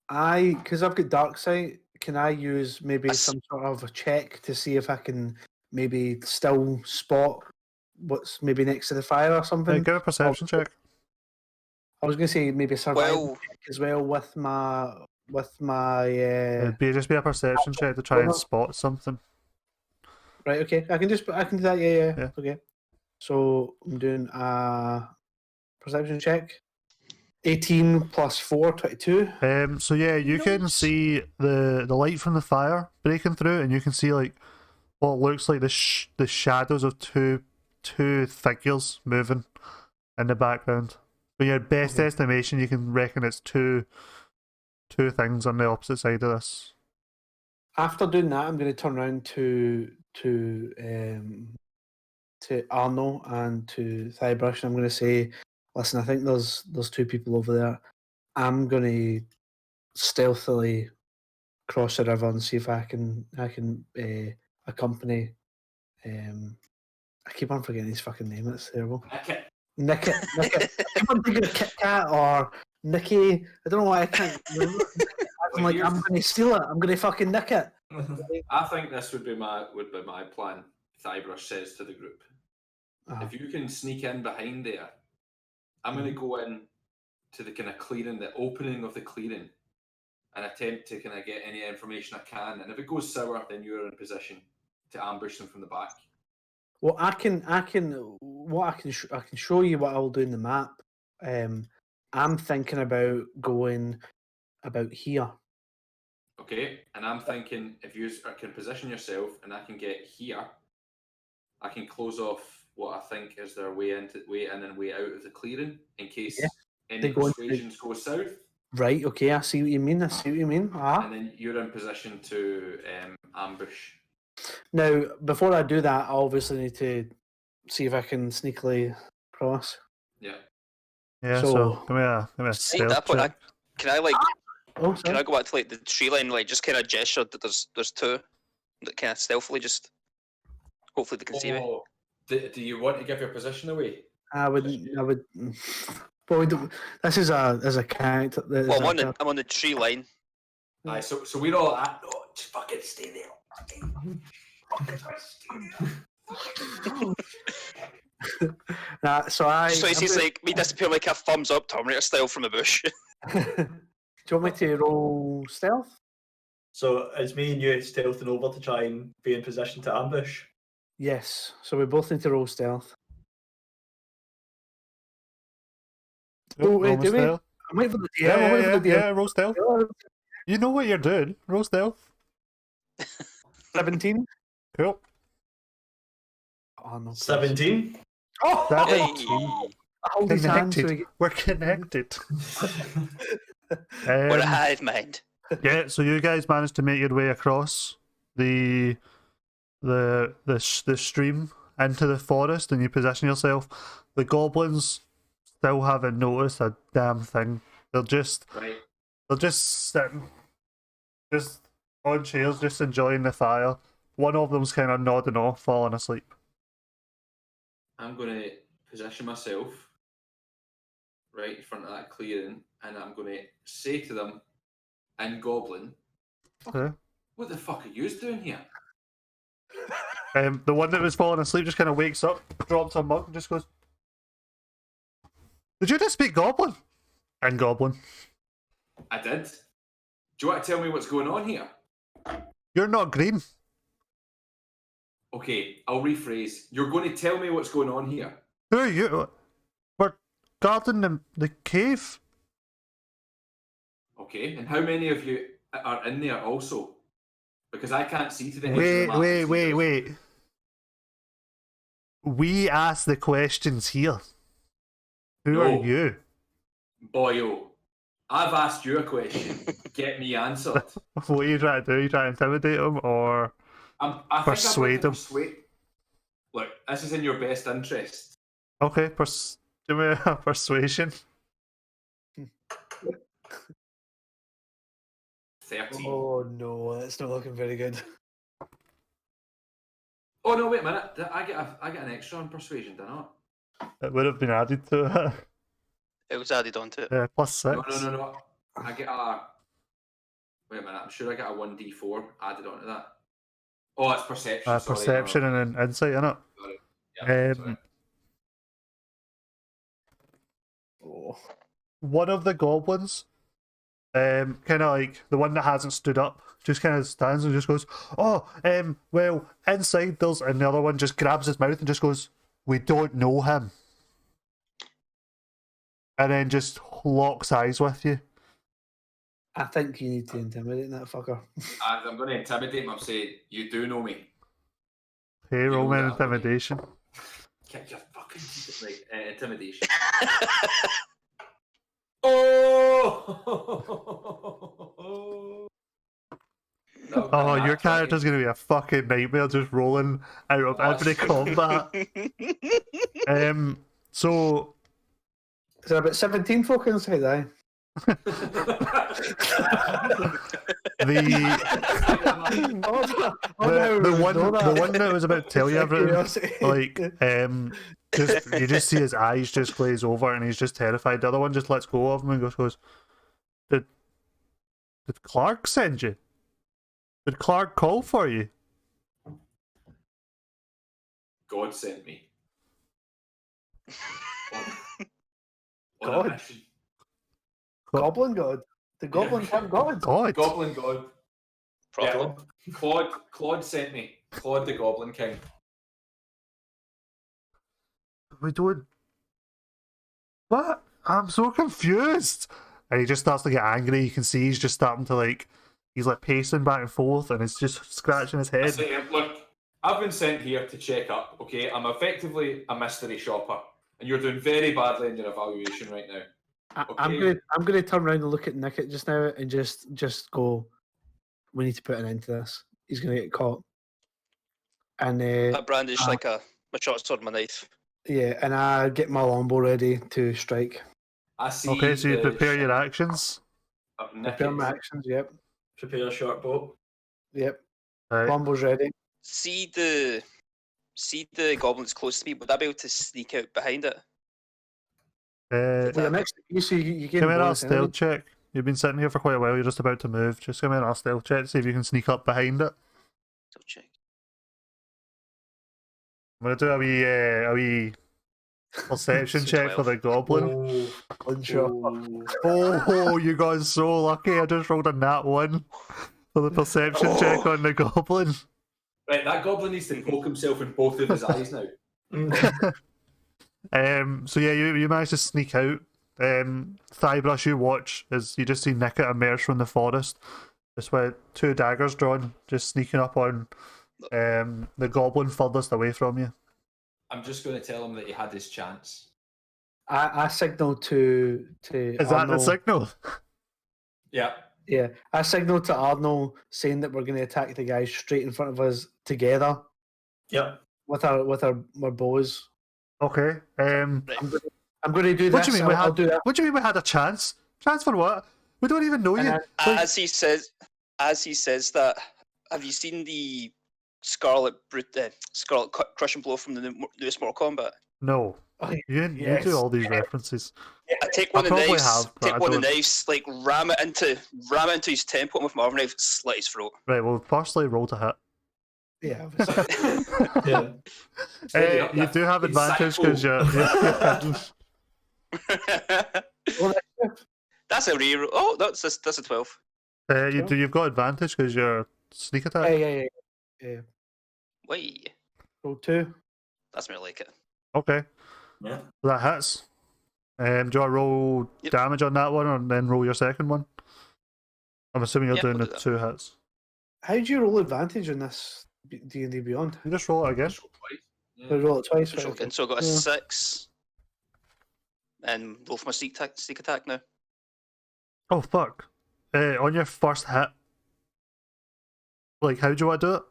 Because I've got dark sight, can I use maybe Yes. some sort of a check to see if I can maybe still spot what's maybe next to the fire or something. Give a perception check. I was going to say maybe survival Well, check as well with my. Just be a perception check to try and spot something. Right. Okay. I can do that. Yeah. Yeah. Okay. So I'm doing a perception check. 18 plus 4, 22. So yeah, you can Nice. see the light from the fire breaking through, and you can see like what looks like the shadows of two figures moving in the background. But your best estimation, you can reckon it's two things on the opposite side of this. After doing that, I'm going to turn around to Arno and to Thybrush, and I'm going to say, "Listen, I think there's two people over there. I'm going to stealthily cross the river and see if I can accompany." I keep on forgetting his fucking name. It's terrible. Nick it. I keep on thinking of Kit Kat or Nicky. I don't know why I can't remember. I'm like, I'm going to steal it. I'm going to fucking nick it. I think this would be my plan. Thybrush says to the group, if you can sneak in behind there, I'm going to go in to the kind of clearing, the opening of the clearing, and attempt to kind of get any information I can. And if it goes sour, then you're in position to ambush them from the back. Well, I can show you what I'll do in the map. I'm thinking about going about here. Okay, and I'm thinking if you can position yourself and I can get here, I can close off what I think is their way in and way out of the clearing in case any persuasions go south. Right, okay, I see what you mean. And then you're in position to ambush. Now, before I do that, I obviously need to see if I can sneakily cross. Yeah. Yeah, so give me a stealth check. Can I can I go back to like the tree line, like just kind of gesture that there's two that kind of stealthily just hopefully they can see me. Do you want to give your position away? I would. But we don't, this is a character. Well, I'm on the tree line. Aye, so we're all at. No, just fucking stay there. So he sees like me disappear like a thumbs up Terminator style from the bush. Do you want me to roll stealth? So it's me and you stealthing over to try and be in position to ambush. Yes. So we both need to roll stealth. Oh, wait, do we? I'm waiting for the DM. Yeah, roll stealth. You know what you're doing. Roll stealth. 17. Cool. Oh, no. 17. Oh, 17. Connected. We're connected. We're a hive mind. Yeah, so you guys managed to make your way across the stream into the forest, and you position yourself. The goblins still haven't noticed a damn thing. They're just sitting, just on chairs, just enjoying the fire. One of them's kind of nodding off, falling asleep. I'm going to position myself right in front of that clearing, and I'm going to say to them in Goblin, Okay. what the fuck are you doing here? The one that was falling asleep just kind of wakes up, drops a mug, and just goes, "Did you just speak Goblin?" And Goblin. I did. Do you want to tell me what's going on here? You're not green. Okay, I'll rephrase. You're going to tell me what's going on here. Who are you? We're guarding the cave. Okay, and how many of you are in there also? Because I can't see to the edge of the map. Wait. We ask the questions here. Who are you? Boyo, I've asked you a question. Get me answered. What are you trying to do? Are you trying to intimidate him or persuade him? Look, this is in your best interest. Okay, give me a persuasion. 13. Oh no, that's not looking very good. Oh no, wait a minute. I get an extra on persuasion, did I not? It would have been added to it. It was added onto it. Plus 6. No. I get a. Wait a minute. I'm sure I get a 1d4 added onto that. Oh, it's perception. Perception and insight, innit? Yeah, sorry. Oh. One of the goblins, kind of like the one that hasn't stood up, just kind of stands and just goes, "Oh, well, inside there's," and the other one just grabs his mouth and just goes, "We don't know him," and then just locks eyes with you. I think you need to intimidate that fucker. I'm going to intimidate him. I'm saying, you do know me. Hey, You roll know me that, don't you? intimidation. Kick your fucking teeth. Right, intimidation. Oh! Oh, your character's gonna be a fucking nightmare, just rolling out of every shit. combat. So Is there about 17 folk inside? Aye. the the one that was about to tell you everything, like you just see his eyes just glaze over and he's just terrified. The other one just lets go of him and goes, Did Clark send you? Did Clark call for you? God sent me. On a God. mission. Goblin God. The Goblin Camp God. God. Goblin God. Probably. Yeah, Claude sent me. Claude the Goblin King. We don't. What? I'm so confused. And he just starts to get angry. You can see he's just starting to he's like pacing back and forth, and it's just scratching his I head. say, look, I've been sent here to check up, okay? I'm effectively a mystery shopper, and you're doing very badly in your evaluation right now. Okay? I'm gonna turn around and look at Nickett just now and just go, we need to put an end to this. He's gonna get caught. And I brandish like my short sword, my knife. yeah, and I get my longbow ready to strike. I see. Okay, so you the prepare your shape actions. of Prepare my Nickett. actions, yep. Prepare a short bow. Yep. Right. Lombow's ready. See the goblin that's close to me. Would I be able to sneak out behind it? Well, you're next to you, so you get Give me another bonus anyway. stealth check. You've been sitting here for quite a while. You're just about to move. Just give me another stealth check to see if you can sneak up behind it. So check. I'm gonna do a wee perception So check for 12. the goblin. Unsure. Oh, you guys so lucky! I just rolled a nat 1 for the perception check on the goblin. Right, that goblin needs to poke himself in both of his eyes now. So yeah, you managed to sneak out. Thighbrush, you watch as you just see Nickett emerge from the forest, just with 2 daggers drawn, just sneaking up on the goblin furthest away from you. I'm just going to tell him that he had his chance. I signal to Is that the Arnold. signal? Yeah. Yeah, I signal to Arnold saying that we're going to attack the guys straight in front of us together. Yep. With our bows. Okay. I'm going to do What this. do you mean I'll do that. What do you mean we had a chance? Chance for what? We don't even know you. As he says that, have you seen the Scarlet Crushing Blow from the newest Mortal Kombat? No. Oh, You yes. do all these references. I take one I of the probably knives, have, but I take one of the don't. knives, like ram it into his temple with my arm knife, slit his throat. Right, well, firstly, roll to hit. Yeah, obviously. Yeah. Steady up, You that do have fucking advantage psycho. because you're That's a reroll. Oh, that's a 12. you've got advantage because you're sneak attack. Yeah. Wait, Roll 2. that's more like it. Okay, Yeah. that hits. Do you want to roll Yep. damage on that one and then roll your second one? I'm assuming you're Yeah, doing we'll the do that. 2 hits. How do you roll advantage on this D&D Beyond? You just roll it again. Yeah. We roll it twice, Just roll right? again. So I got a Yeah. 6, and roll for my sneak attack now. Oh fuck! On your first hit, how do you want to do it?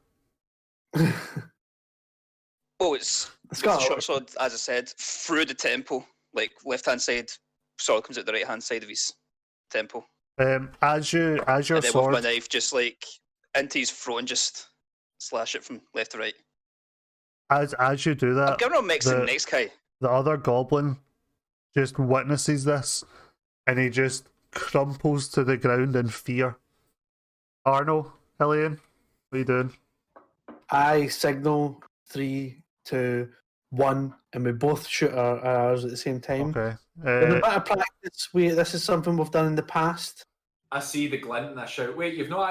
Oh, it's It's a got short sword, as I said, through the temple, like left hand side. Sword comes out the right hand side of his temple, As your and then with sword, my knife, just into his throat and just slash it from left to right. as you do I'm that, giving him Mexican the- next guy. the other goblin just witnesses this, and he just crumples to the ground in fear. Arno, Hellion, what are you doing? I signal 3, 2, 1 and we both shoot our arrows at the same time. Okay. With a bit of practice, this is something we've done in the past. I see the glint and I shout, wait, he's not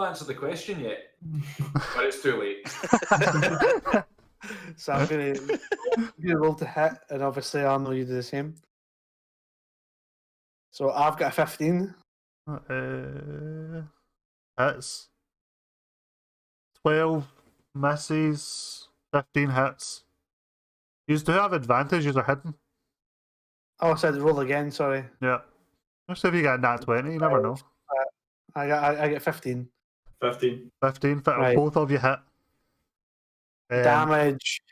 answered the question yet. But it's too late. So I'm gonna roll to hit, and obviously I'll know you do the same. So I've got a 15. Hits. 12 misses. 15 hits. You do have advantage, you're hidden. Oh, I said roll again. Sorry. Yeah. Just if you get a nat 20, you never know. I get 15. 15. 15, Right. both of you hit. Damage.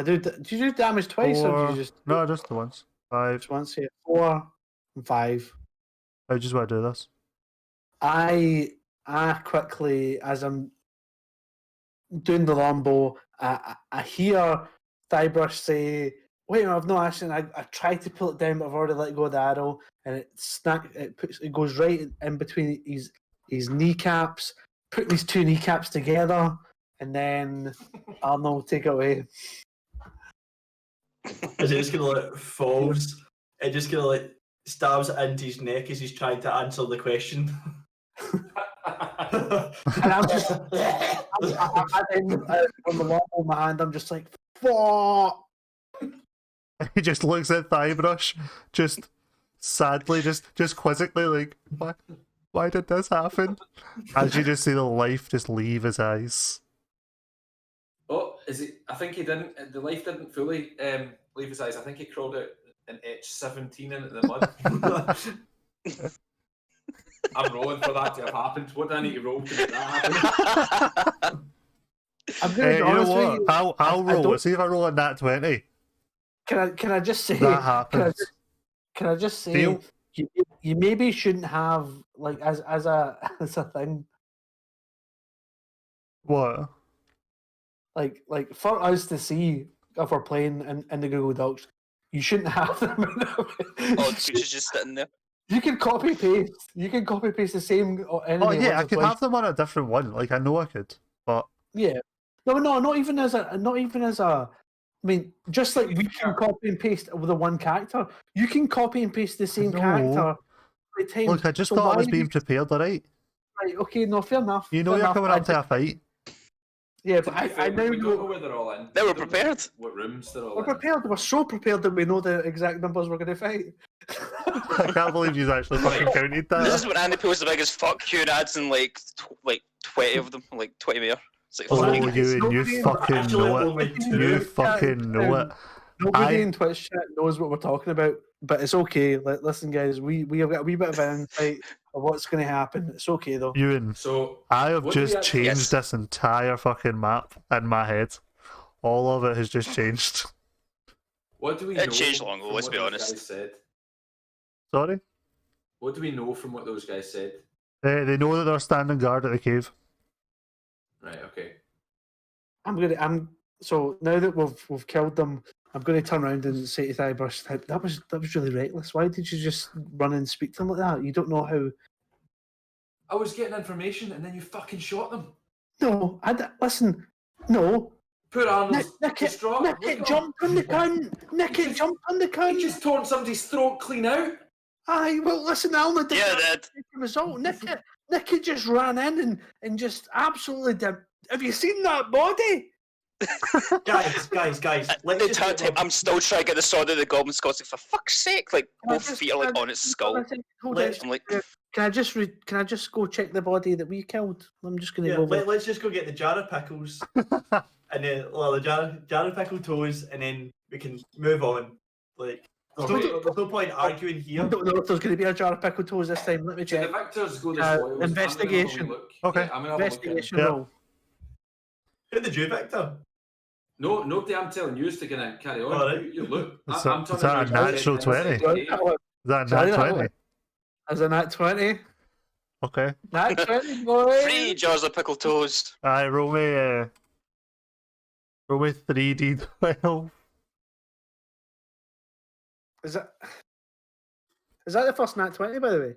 Do you do damage twice, or do you just No, just the once. 5. just once? Yeah, 4 and 5. I just want to do this. I quickly, as I'm doing the longbow, I hear Thybrush say, "Wait, I've no action." I tried to pull it down, but I've already let go of the arrow, and it goes right in between his kneecaps. Put these two kneecaps together, and then Arnold take it away. Is it just gonna like falls? It just gonna like stabs it into his neck as he's trying to answer the question. And I'm just on the longbow in my hand. I'm just like, "Fuck!" He just looks at Thybrush, just sadly, just quizzically, like, why did this happen? As you just see the life just leave his eyes. Oh, is it? I think he didn't. The life didn't fully leave his eyes. I think he crawled out an etch 17 into the mud. I'm rolling for that to have happened. What do I need to roll to make that happen? I'm gonna be You know honest with what? you. I'll roll. See if I roll a nat 20. Can I just say That happens. Can I just say Deal. you maybe shouldn't have like as a thing What? like for us to see if we're playing in the Google Docs, you shouldn't have them. Oh, the creature's just sitting there. You can copy paste. You can copy paste the same enemy. Oh yeah, I once or could twice. have them on a different one. Like I know I could, but Yeah. No, not even as a. I mean, just like we can copy and paste with the one character, you can copy and paste the same No. character. Times. look, I just So thought I why was do being you- prepared, alright? Right, okay, no, fair enough. You know fair you're enough. coming up to a fight. Yeah, To but be I fair, now we don't know know where they're all in. They We were don't know prepared. What rooms they're all we're in. prepared. We're so prepared that we know the exact numbers we're going to fight. I can't believe you actually fucking counted This is that. when Andy pulls the biggest fuck you and adds in like 20 of them, like 20 more. It's like, Oh, fuck you you. and you Nobody- fucking Actually, know it. only two. You fucking know it. Nobody I- in Twitch chat knows what we're talking about, but it's okay. Listen, guys, we have got a wee bit of an insight of what's going to happen. It's okay though. Ewan, So I have what do we just actually- changed Yes. this entire fucking map in my head. All of it has just changed. what do we It know? changed long ago, from let's what be those honest. guys said? Sorry? What do we know from what those guys said? They know that they're standing guard at the cave. Right. Okay. So now that we've killed them, I'm going to turn around and say to Thybrush, that was really reckless. Why did you just run and speak to them like that? You don't know how. I was getting information and then you fucking shot them. No, listen. No, Poor Arnold's Nick distraught. it Look at him. jumped on the cunt. Nick it just- jumped on the He cunt. just torn somebody's throat clean out. Aye, well, listen, Alma did Yeah, that Dad. result. Nick it just ran in and just absolutely did. Have you seen that body? guys. Let's The just entire get time, I'm still trying to get the sword of the goblin Scots. Like, for fuck's sake! Like, Can I both just- feet are like can I on its just- skull. Hold Let's- on. I'm like, Can I just go check the body that we killed? I'm just going to Yeah, go. over. let's just go get the jar of pickles, and then the jar of pickled toes, and then we can move on. Like, there's no point arguing I here. don't know if there's going to be a jar of pickled toes this time. Let me So the check. victors go the Uh, spoils. investigation. I'm gonna have a wee look. Okay. Yeah, I'm gonna have a look at Investigation Yeah. roll. Who did you, Victor? No, nobody. I'm telling you is to gonna carry on. Alright. You look. Is I'm that- turning is that a around and natural checking 20? inside the cave. Is that a Sorry, nat that 20? Is a nat 20? Okay. Nat 20, boy. 3 jars of pickled toast. Aye, roll me 3d12. Is that the first nat 20, by the way?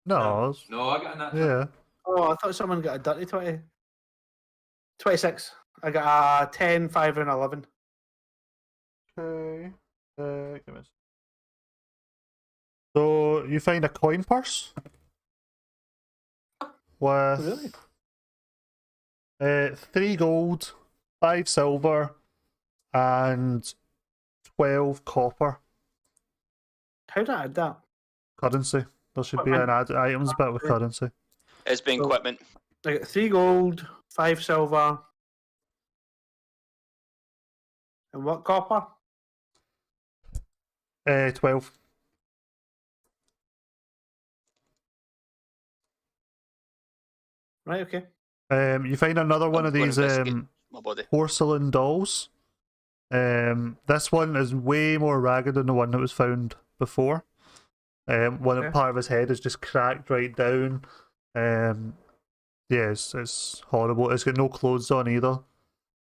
No, it's- No, I got a nat. yeah. Oh, I thought someone got a dirty 20. 26. I got a 10, 5, and 11. Okay. Give me a So you find a coin purse with Really? 3 gold, 5 silver, and 12 copper How'd I add that? currency. There should be an items bit with currency. It's been So- equipment. I got 3 gold, 5 silver, and what copper? 12. Right, okay. You find another one I'm of gonna these investigate my body. porcelain dolls. This one is way more ragged than the one that was found before. Okay. Part of his head is just cracked right down. Yeah, it's horrible. It's got no clothes on either.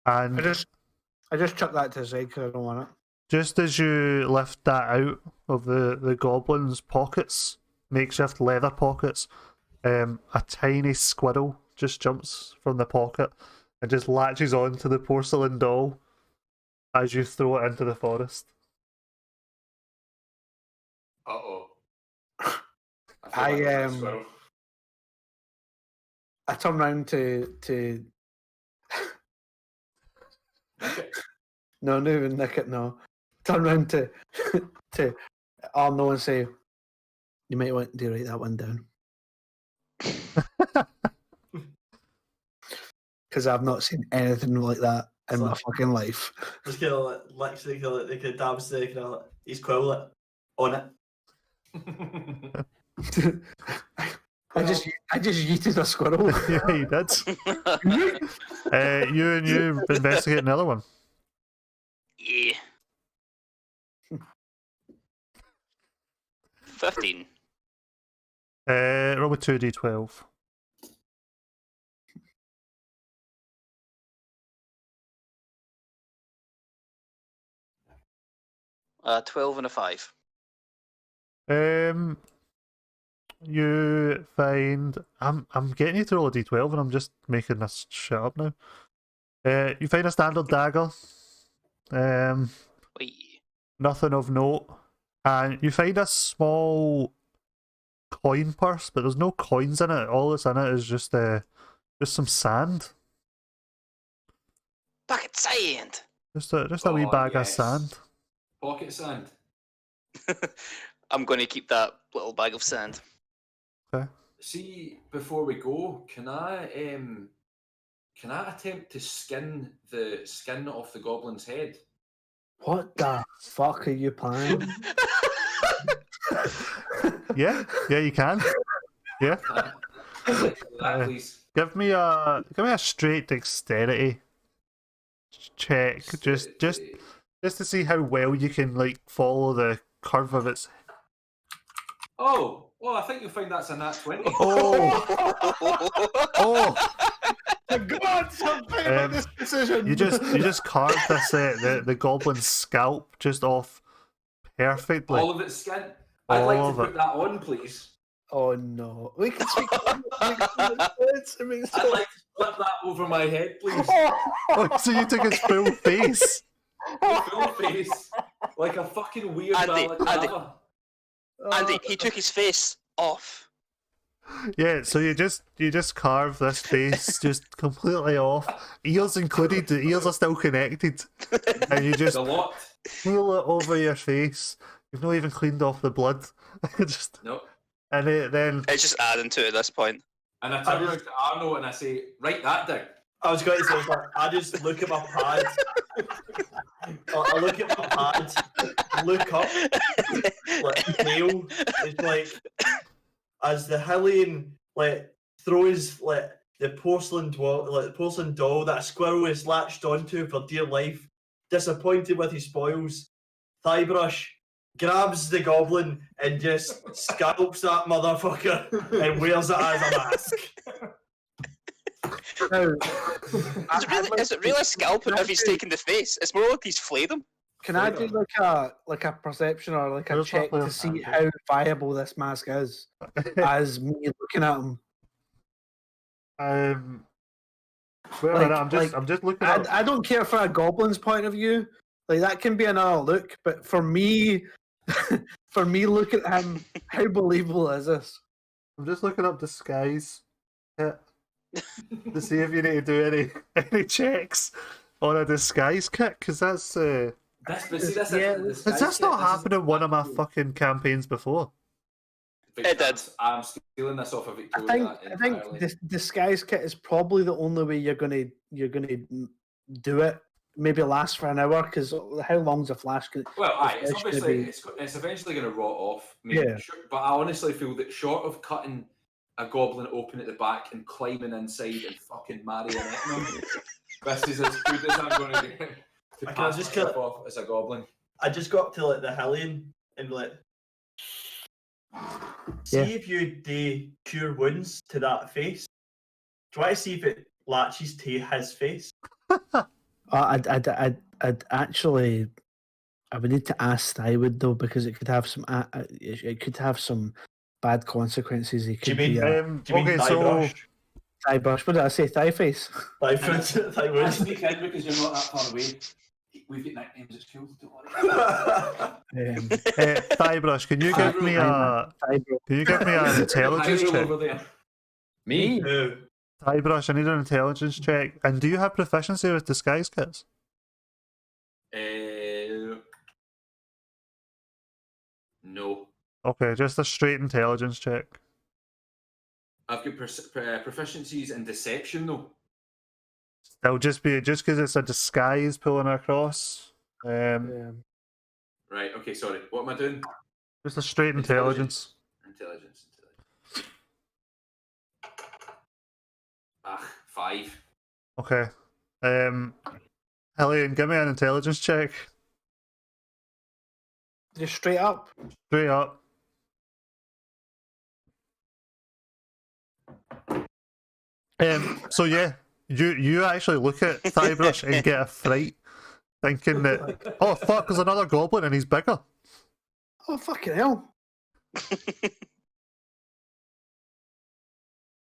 And I just chucked that to the side because I don't want it. just as you lift that out of the goblin's pockets, makeshift leather pockets, a tiny squirrel just jumps from the pocket and just latches onto the porcelain doll as you throw it into the forest. Uh-oh. I turn round to no, not even nick it. No, turn round to to Arno and say, "You might want to write that one down." Because I've not seen anything like that in my fucking life. Just kind of literally they could dabs the kind of his quill on it. I just yeeted a squirrel. Yeah, you did. You investigate another one. Yeah. 15. Roll with 2d12. 12 and a 5. You find I'm getting you to roll a d12 and I'm just making this shit up now. You find a standard dagger. Wait. Nothing of note. And you find a small coin purse, but there's no coins in it. All that's in it is just some sand. Bucket sand! Just a wee Oh, bag yes. of sand. Pocket sand. I'm going to keep that little bag of sand. Okay. See, before we go, can I attempt to skin the skin off the goblin's head? What the fuck are you planning? Yeah, you can. Yeah. I'd like to do that, please. Give me a straight dexterity check. Just to see how well you can like follow the curve of its. Oh, well, I think you'll find that's a nat 20. Oh. God, something about this decision. You just carved this the goblin's scalp just off perfectly. All of its skin. I'd All like of to it. put that on, please. Oh no, we can speak. I'd like to flip that over my head, please. Oh, so you took his full face. Full face. Like a fucking weird Andy, balaclava. Andy, he took his face off. Yeah, so you just carve this face just completely off, ears included. The ears are still connected, and you just The lot. pull it over your face. You've not even cleaned off the blood. Just No. and then It's just adding to it at this point. And I turn around to Arno and I say, write that down. I was going to say, like, I just look at my pad. I look at my pad, look up, like, nail. It's like, as the Hellion, like, throws, like, the porcelain doll that a squirrel is latched onto for dear life, disappointed with his spoils, Thighbrush grabs the goblin and just scalps that motherfucker and wears it as a mask. Is it really a scalping if he's taken the face? It's more like he's flayed him. Can I do like a perception or like a Where's check that to see how viable this mask is as me looking at him? Wait a minute, I'm just looking at. I don't care from a goblin's point of view, Like that can be another look, but for me, for me, look at him. How believable is this? I'm just looking up disguise kit to see if you need to do any checks on a disguise kit, because that's But see, this Yeah, isn't the has disguise this kit, not this is happened in one of my fucking campaigns before? It did. I'm stealing this off of I Victoria think entirely. this disguise kit is probably the only way you're gonna do it. Maybe last for an hour, because how long's a flash? Well, aye, it's Flash gonna obviously be- it's eventually going to rot off. Maybe, Yeah. sure, but I honestly feel that short of cutting a goblin open at the back and climbing inside and fucking marionetting him, this is as good as I'm going to do to I pass just myself got- off as a goblin. I just got up to like the Hellion and like see Yeah. if you do cure wounds to that face. Try to see if it latches to his face. I'd actually, I would need to ask Stywood though, because it could have some, it could have some bad consequences. It Do you could be mean- a Do you mean Okay, thigh so brush? thigh brush. What did I say? Thigh face. Thigh foot, thigh I wounds. sneak in because you're not that far away. We've got nicknames at school, don't worry. Thybrush, can you give me an intelligence Hyrule check? over there. Me? No. Thybrush, I need an intelligence check. And do you have proficiency with disguise kits? No. Okay, just a straight intelligence check. I've got proficiencies in deception though. It'll just be just because it's a disguise pulling across. Right, okay, sorry. What am I doing? Just a straight intelligence. Intelligence. Ah, 5. Okay. Hellion, give me an intelligence check. Just straight up. Straight up. So yeah, you actually look at Thybrush and get a fright, thinking that, oh fuck, there's another goblin and he's bigger. Oh fucking hell,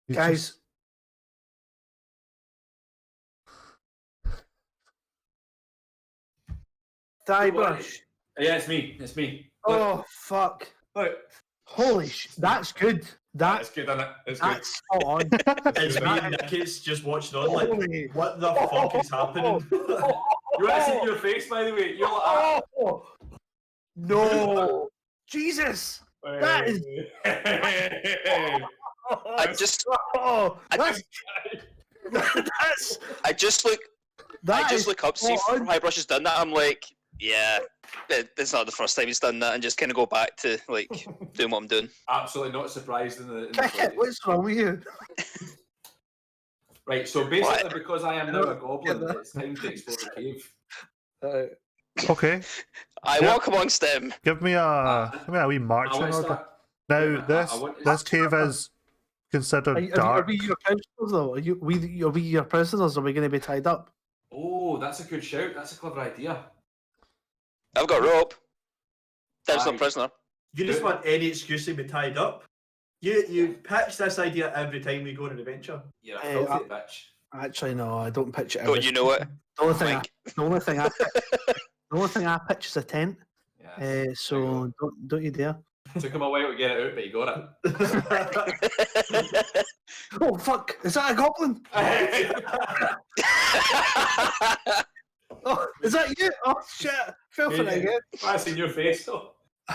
He's guys! just- Thigh brush. Yeah, it's me. It's me. Oh fuck! Look. Holy that's good. That's good, isn't it? It's good. That's spot on. It's me and Nick's just watching on like, Holy- what the fuck is happening? You want to see your face, by the way? You're like, ah. Oh, no, Jesus! That is. I just Oh, that's. That's. I just look up, see if Highbrush has done that. I'm like, yeah, it's not the first time he's done that, and just kind of go back to like doing what I'm doing. Absolutely not surprised in the Kick it, what's wrong with you? Right, so basically, What? because I am now a goblin, it's time to explore the cave. Okay, I Yeah. walk amongst them. give me a wee I marching want to order. start. Now I want to- this cave is considered Are dark. we your prisoners though? Are we your prisoners? Are we going to be tied up? Oh, that's a good shout. That's a clever idea. I've got rope. There's no Aye. prisoner. You just want any excuse to be tied up. You pitch this idea every time we go on an adventure. You're a Hey, filthy bitch. Actually, no, I don't pitch it. Don't you know it? The only thing, Mike? the only thing I pitch is a tent. Yes. So don't you dare. Took him a while to get it out, but he got it. Oh fuck! Is that a goblin? Oh, is that you? Oh shit! Fell for it again. That's in your face, though.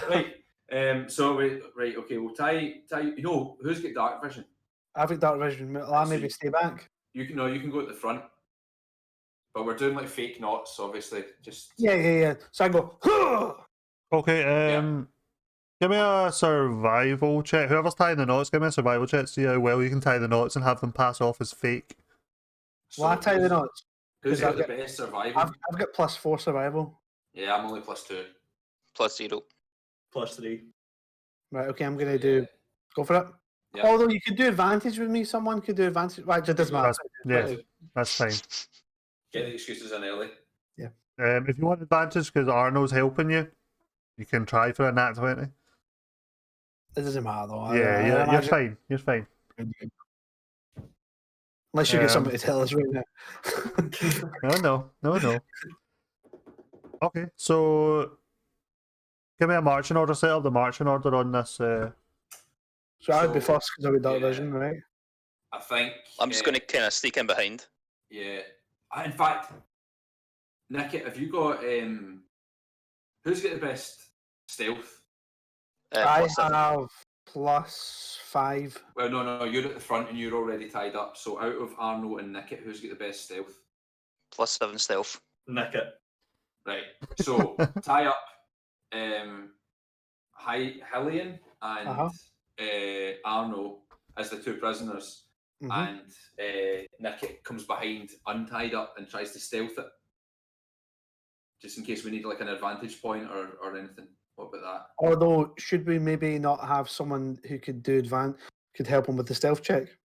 Right. Right. Okay. We'll tie. You know who's got dark vision? I've got dark vision. I'll maybe stay back. You can. No, you can go at the front. But we're doing like fake knots, obviously. Just. Yeah. So I go. "Huh!" Okay, give me a survival check. Whoever's tying the knots, give me a survival check to see how well you can tie the knots and have them pass off as fake. Well, I tie the knots. Who's 'cause got the I've best survival? I've got +4 survival. Yeah, I'm only +2. +0. +3. Right. Okay. I'm gonna do. Go for it. Yeah. Although you could do advantage with me. Someone could do advantage. Right. It doesn't matter. That's fine. Get the excuses in early. If you want advantage because Arno's helping you, you can try for a nat 20. It doesn't matter though. You're fine. You're fine. Unless you get somebody to tell us right now. No. Okay, so give me a marching order. Set up the marching order on this. So I'd be So, first because I'd be dark yeah. vision, right? I think. I'm just going to kind of sneak in behind. Yeah. In fact, Nick, have you got who's got the best stealth? I +7. have +5. Well, no, you're at the front and you're already tied up. So out of Arno and Nickett, who's got the best stealth? +7 stealth. Nick it. Right. So tie up Hillian and Arno as the two prisoners, and Nickett comes behind, untied up, and tries to stealth it, just in case we need like an advantage point or anything. What about that? Although, should we maybe not have someone who could could help him with the stealth check?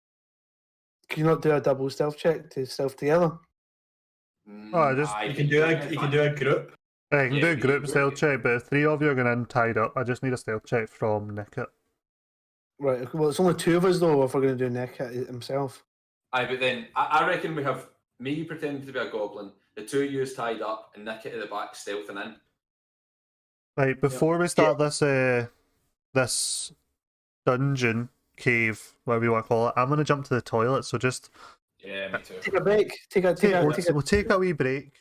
Can you not do a double stealth check to stealth together? You can do a group. I can do a group group stealth check, but if 3 of you are going in tied up, I just need a stealth check from Nickett. Right. Okay, well, it's only 2 of us though. If we're going to do Nick himself. Aye, but then I reckon we have me pretending to be a goblin, the two of you tied up, and Nickett at the back stealthing in. Right, before we start this dungeon cave, whatever you want to call it, I'm going to jump to the toilet. So just Yeah, me too. Take a break. we'll take a wee break.